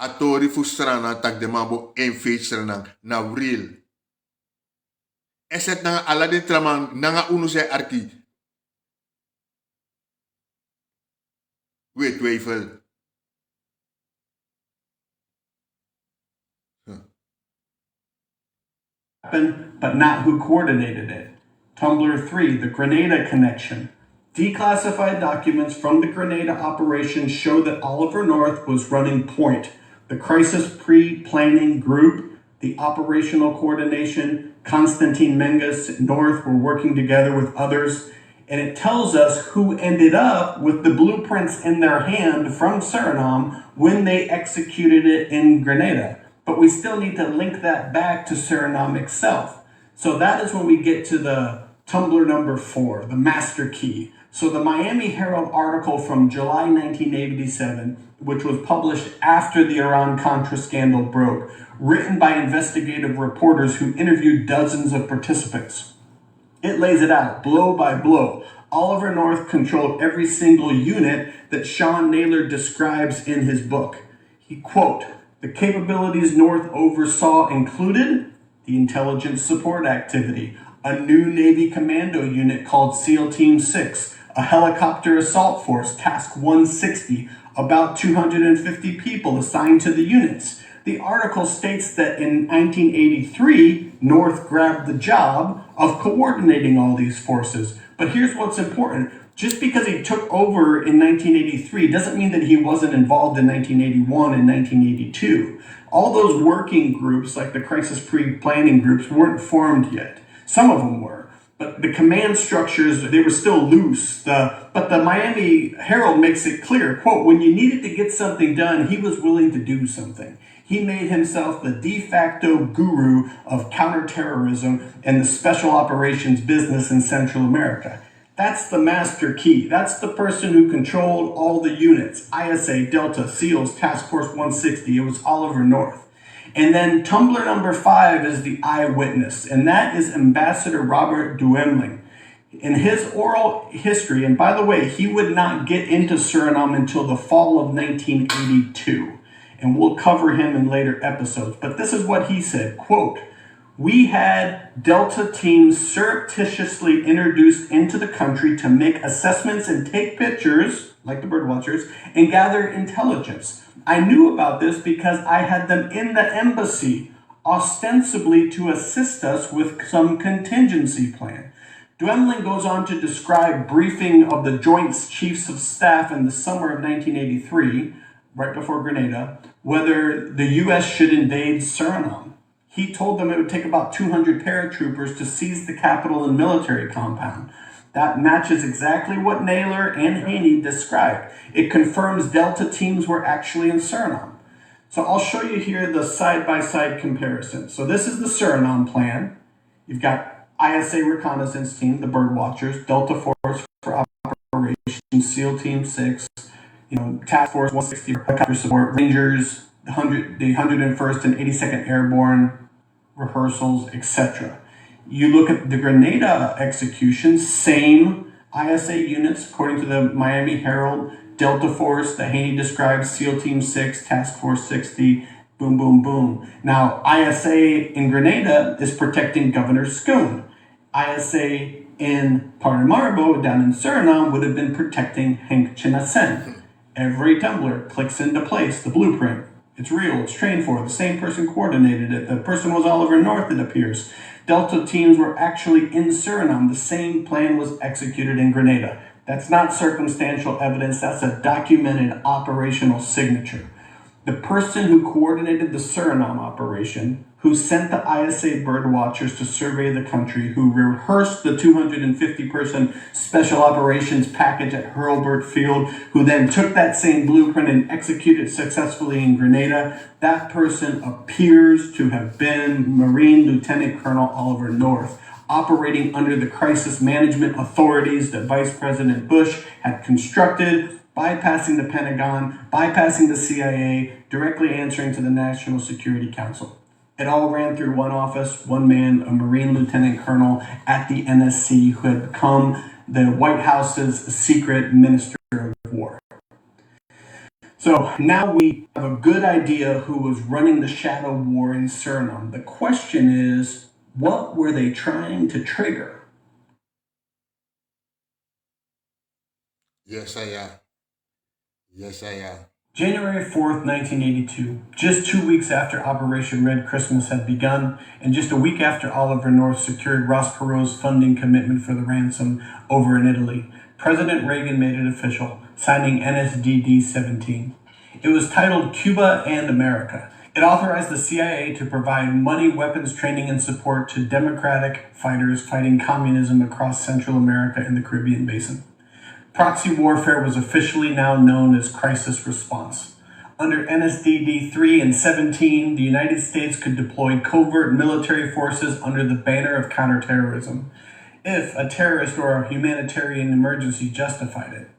Atori fu strana tak de mambo enfeich strana na real. Eset na ala de traman nanga unu se arki. Wait, twijfel. But not who coordinated it. Tumbler 3, the Grenada connection. Declassified documents from the Grenada operation show that Oliver North was running point. The Crisis Pre-Planning Group, the Operational Coordination, Konstantin Menges, North were working together with others. And it tells us who ended up with the blueprints in their hand from Suriname when they executed it in Grenada. But we still need to link that back to Suriname itself. So that is when we get to the Tumblr number 4, the master key. So the Miami Herald article from July 1987, which was published after the Iran-Contra scandal broke, written by investigative reporters who interviewed dozens of participants. It lays it out, blow by blow. Oliver North controlled every single unit that Sean Naylor describes in his book. He, quote, the capabilities North oversaw included the intelligence support activity, a new Navy commando unit called SEAL Team 6, a helicopter assault force, Task 160, about 250 people assigned to the units. The article states that in 1983, North grabbed the job of coordinating all these forces. But here's what's important. Just because he took over in 1983 doesn't mean that he wasn't involved in 1981 and 1982. All those working groups, like the crisis pre-planning groups, weren't formed yet. Some of them were. But the command structures, they were still loose. But the Miami Herald makes it clear, quote, when you needed to get something done, he was willing to do something. He made himself the de facto guru of counterterrorism and the special operations business in Central America. That's the master key. That's the person who controlled all the units. ISA, Delta, SEALs, Task Force 160. It was Oliver North. And then Tumblr number 5 is the eyewitness, and that is Ambassador Robert Duemling. In his oral history, and by the way, he would not get into Suriname until the fall of 1982, and we'll cover him in later episodes. But this is what he said, quote, we had Delta teams surreptitiously introduced into the country to make assessments and take pictures, like the birdwatchers, and gather intelligence. I knew about this because I had them in the embassy, ostensibly to assist us with some contingency plan. Duemling goes on to describe briefing of the Joint Chiefs of Staff in the summer of 1983, right before Grenada, whether the U.S. should invade Suriname. He told them it would take about 200 paratroopers to seize the capital and military compound. That matches exactly what Naylor and Haney described. It confirms Delta teams were actually in Suriname. So I'll show you here the side-by-side comparison. So this is the Suriname plan. You've got ISA reconnaissance team, the birdwatchers, Delta Force for operations, SEAL Team 6, Task Force 160 for helicopter support, Rangers, the 101st and 82nd Airborne rehearsals, etc. You look at the Grenada execution, same ISA units, according to the Miami Herald, Delta Force, the Haney describes, SEAL Team 6, Task Force 60, boom, boom, boom. Now, ISA in Grenada is protecting Governor Schoon. ISA in Paramaribo, down in Suriname, would have been protecting Henk Chinacen. Every Tumblr clicks into place, the blueprint. It's real, it's trained for, the same person coordinated it. The person was Oliver North, it appears. Delta teams were actually in Suriname. The same plan was executed in Grenada. That's not circumstantial evidence, that's a documented operational signature. The person who coordinated the Suriname operation, who sent the ISA birdwatchers to survey the country, who rehearsed the 250-person special operations package at Hurlburt Field, who then took that same blueprint and executed successfully in Grenada, that person appears to have been Marine Lieutenant Colonel Oliver North, operating under the crisis management authorities that Vice President Bush had constructed, bypassing the Pentagon, bypassing the CIA, directly answering to the National Security Council. It all ran through one office, one man, a Marine Lieutenant Colonel at the NSC who had become the White House's secret Minister of War. So now we have a good idea who was running the shadow war in Suriname. The question is, what were they trying to trigger? Yes, I am. January 4th, 1982, just 2 weeks after Operation Red Christmas had begun, and just a week after Oliver North secured Ross Perot's funding commitment for the ransom over in Italy, President Reagan made it official, signing NSDD-17. It was titled Cuba and America. It authorized the CIA to provide money, weapons, training, and support to democratic fighters fighting communism across Central America and the Caribbean basin. Proxy warfare was officially now known as crisis response. Under NSDD 3 and 17, the United States could deploy covert military forces under the banner of counterterrorism, if a terrorist or a humanitarian emergency justified it.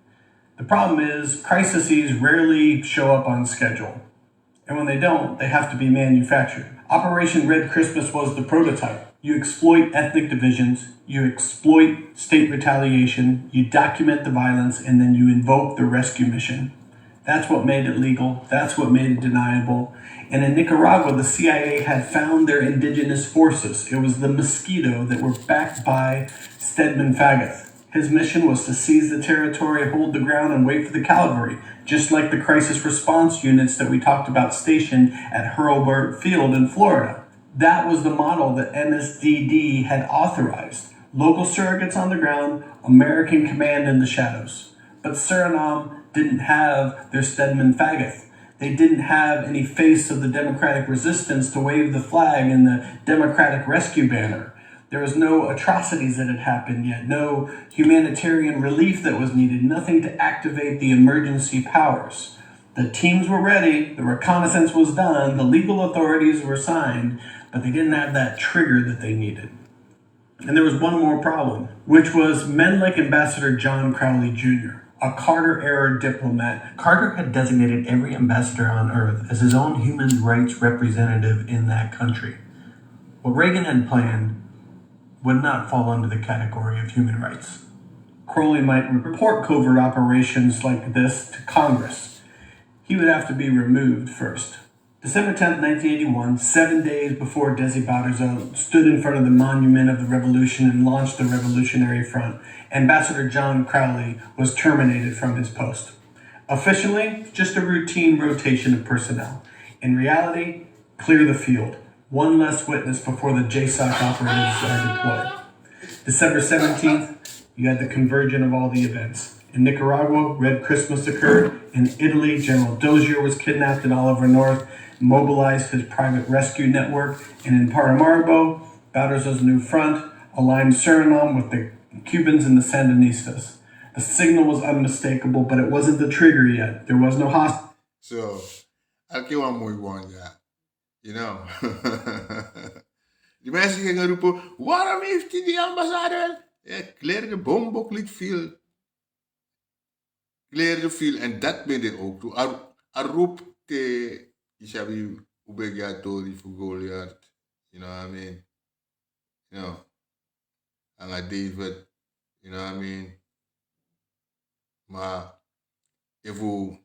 The problem is, crises rarely show up on schedule. And when they don't, they have to be manufactured. Operation Red Christmas was the prototype. You exploit ethnic divisions, you exploit state retaliation, you document the violence, and then you invoke the rescue mission. That's what made it legal. That's what made it deniable. And in Nicaragua, the CIA had found their indigenous forces. It was the Mosquito that were backed by Stedman Fagoth. His mission was to seize the territory, hold the ground, and wait for the cavalry, just like the crisis response units that we talked about stationed at Hurlburt Field in Florida. That was the model that NSDD had authorized. Local surrogates on the ground, American command in the shadows. But Suriname didn't have their Stedman Fagoth. They didn't have any face of the democratic resistance to wave the flag and the democratic rescue banner. There was no atrocities that had happened yet, no humanitarian relief that was needed, nothing to activate the emergency powers. The teams were ready, the reconnaissance was done, the legal authorities were signed, but they didn't have that trigger that they needed. And there was one more problem, which was men like Ambassador John Crowley Jr., a Carter-era diplomat. Carter had designated every ambassador on Earth as his own human rights representative in that country. What Reagan had planned would not fall under the category of human rights. Crowley might report covert operations like this to Congress. He would have to be removed first. December 10th, 1981, 7 days before Desi Bouterse stood in front of the Monument of the Revolution and launched the Revolutionary Front, Ambassador John Crowley was terminated from his post. Officially, just a routine rotation of personnel. In reality, clear the field. One less witness before the JSOC operatives are deployed. December 17th, you had the convergence of all the events. In Nicaragua, Red Christmas occurred. In Italy, General Dozier was kidnapped and Oliver North mobilized his private rescue network. And in Paramaribo, Bouterse's new front aligned Suriname with the Cubans and the Sandinistas. The signal was unmistakable, but it wasn't the trigger yet. There was no hostage. So, elke one mooi one, ja. You know. Die mensen gingen roepen, waarom heeft hij die ambassadeur? Ja, clear de bombok liet viel. Clear de viel. En dat ben ik ook toe. Roep te Ishabi Ubegatori voor Goliath. You know what I mean? You know. And David. You know what I mean? Maar even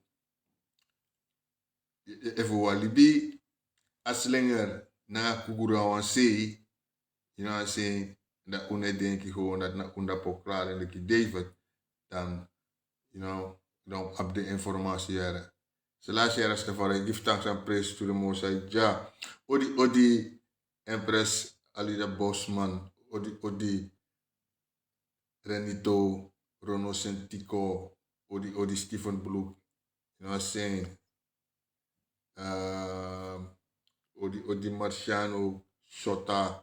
walibi aslinger na kugurawan say, you know what I'm saying? Dat une denk ik gewoon dat na unda pokraal en dat David dan, you know, dan op de informatie jaren. Zoals jaren Stefan, I give thanks and praise to the Most High. Ja, odi Empress Alida Bosman, odi Renito Rono Sentico, odi Stephen Blue, you know what I'm saying? Odi Marciano Shota.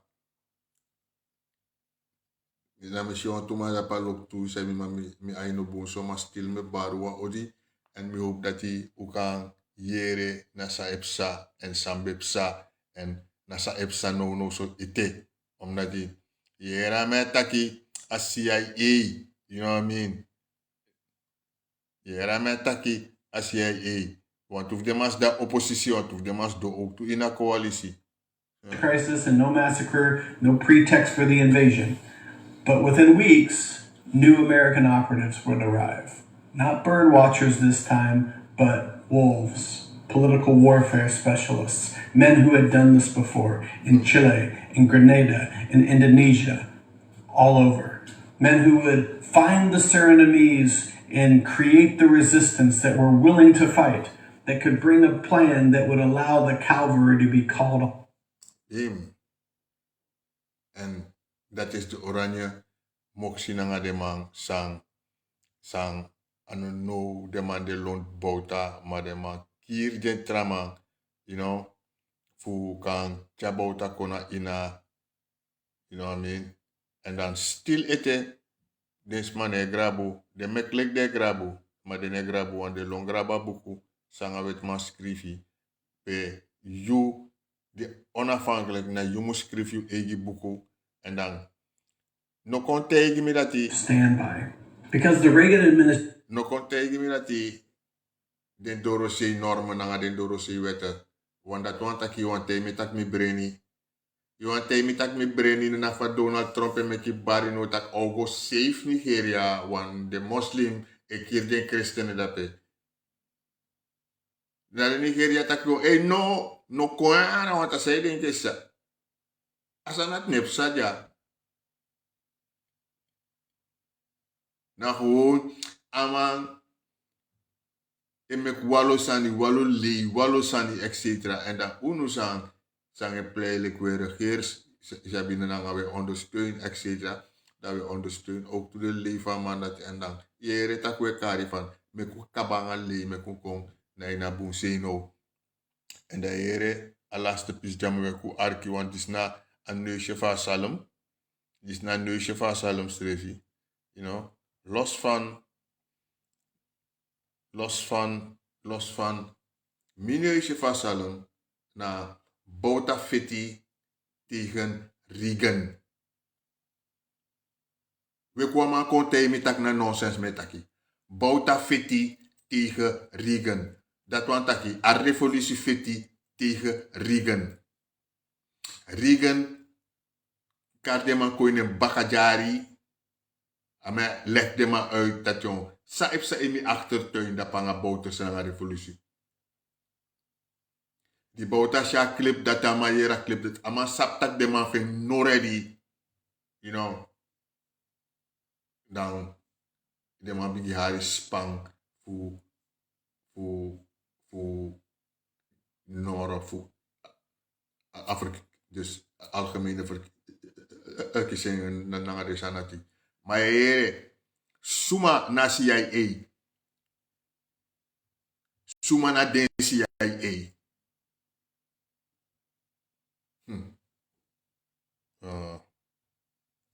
Na mission to my lapalok to say me I know bon so mas still me barua odi and me hope dat hij ook kan jere nasa epsa en sambepsa en nasa epsa no so ite omdat die jera me taki a CIA, you know what I mean? Jera me taki a CIA. Want hoef de mas da oppositie, want hoef de mas do ook to in a coalitie. Crisis and no massacre, no pretext for the invasion. But within weeks, new American operatives would arrive. Not bird watchers this time, but wolves, political warfare specialists, men who had done this before in Chile, in Grenada, in Indonesia, all over. Men who would find the Surinamese and create the resistance that were willing to fight, that could bring a plan that would allow the cavalry to be called on. En dat is de oranje moxinanga demang sang ano no demande lont bouta maar demang hier den trama, fu kan chabouta kona ina, you know what I mean? En dan stil ete, des man e grabu, de meklek de grabu, maar de ne grabu aan de long graba buku, sanga wet man skrifi, pe you, de onafhankelijk na you moet skrif je eigen buku, en dan, no kon tegen me dat die, stand by. Because the Reagan administration no kon tegen me dat die, den dorose normen nanga den dorose wetten, want dat want ik want tegen tak mi breni, je want tegen tak mi breni na van Donald Trump en met je bari no tak ogo safe Nigeria, want de moslim, ik hier den christenen dat pe. Na de Nigeria tak yo, no kon aan, want dat zei den kesa. Asanat nep saja. Na gewoon, aman, emek walo sani, etc. En dan unu sang pleilijk weer regeers, ze binnen dan we ondersteunen, etc. Dat we ondersteunen, ook toe de leven man dat en dan, je redt ook weer kari van, meku kabanga le, meku kong, na ina boenseno. En dan here, alaste pis jamme meku arki, want is na een neusje van salem, is na een neusje van salem strefi, los van mineusje vasalem na bouta fiti tegen Reagan. We kwamen kon met tak na nonsense met taki. Bouta fiti tegen Reagan. Dat want taki a revolutie fiti tegen Reagan. Reagan kaart man koinen bakajari. Ame leg de man uit dat jong. Saip sa imi achtertuin dat panga bouter zijn revolutie. Die bouta sha clip dat amayera clip dat ama saptak de man fin no ready. Dan de man bigi hari spang fu Nora fu Afrika. Dus algemene verkiezingen na de sanati. Maar suma na CIA. Suma na den CIA.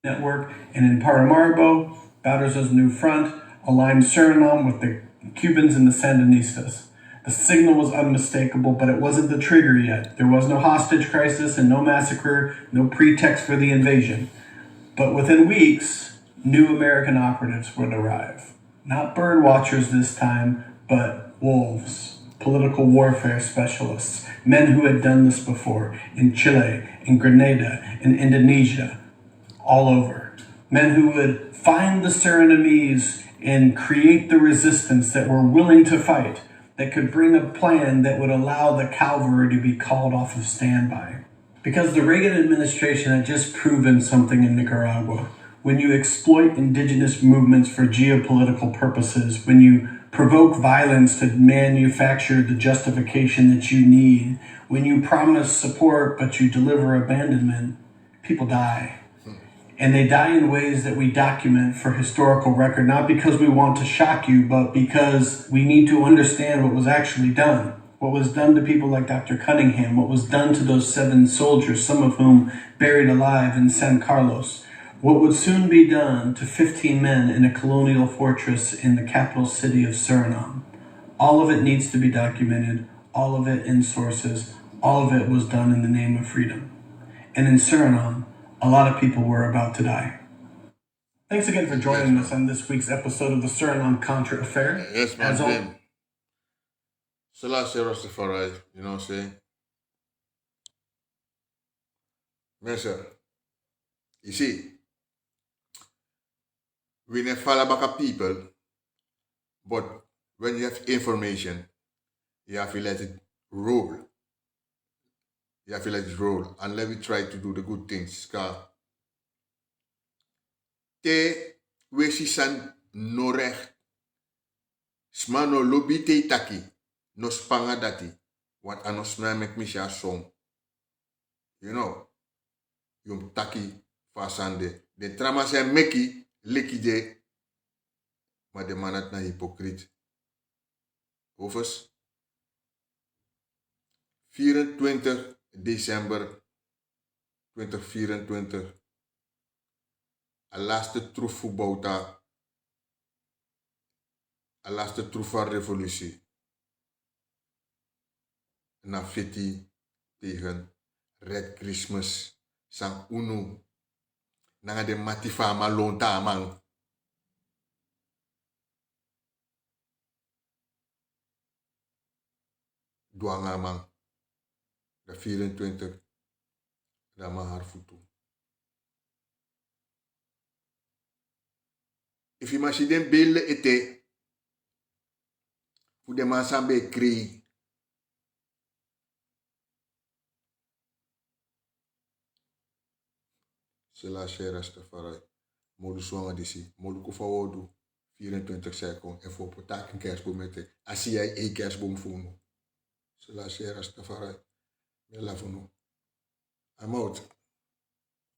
network, and in Paramaribo, Bowders' new front aligned Suriname with the Cubans and the Sandinistas. The signal was unmistakable, but it wasn't the trigger yet. There was no hostage crisis and no massacre, no pretext for the invasion. But within weeks, new American operatives would arrive. Not bird watchers this time, but wolves, political warfare specialists, men who had done this before in Chile, in Grenada, in Indonesia, all over. Men who would find the Surinamese and create the resistance that were willing to fight, that could bring a plan that would allow the cavalry to be called off of standby. Because the Reagan administration had just proven something in Nicaragua. When you exploit indigenous movements for geopolitical purposes, when you provoke violence to manufacture the justification that you need, when you promise support but you deliver abandonment, people die. And they die in ways that we document for historical record, not because we want to shock you, but because we need to understand what was actually done. What was done to people like Dr. Cunningham, what was done to those 7 soldiers, some of whom buried alive in San Carlos. What would soon be done to 15 men in a colonial fortress in the capital city of Suriname. All of it needs to be documented, all of it in sources, all of it was done in the name of freedom. And in Suriname, a lot of people were about to die. Thanks again for joining us on this week's episode of the Suriname Contra Affair. Yes, man. Selassie Rastafari, you know what I'm saying? Mensen, you see, we never fall back people, but when you have information, you have to let it roll. You have to let it roll and let me try to do the good things. Te wesisan no recht. Smano lobby te taki. No spanga dati. Want anos na mek misha song. Yung taki fasande. De trama se meki leki de. Maar de man het na hypocriet. Overs. 24 december 2024. A laatste troef voetbouta. A laatste troef van revolutie. Na fiti tegen Red Christmas. Sang unu. Nanga de matifama lonta man. Duanga man. De 24. Da ma haar futu. If you machine den belle ete. Voor de man sambe kree. Sela share Rastafari. Modu swanga disi. Modu kufa wodu. 24 seconden. En voor potaak een kerstboom met. Als jij een kerstboom voelt. Sela share Rastafari. Me love you. I'm out.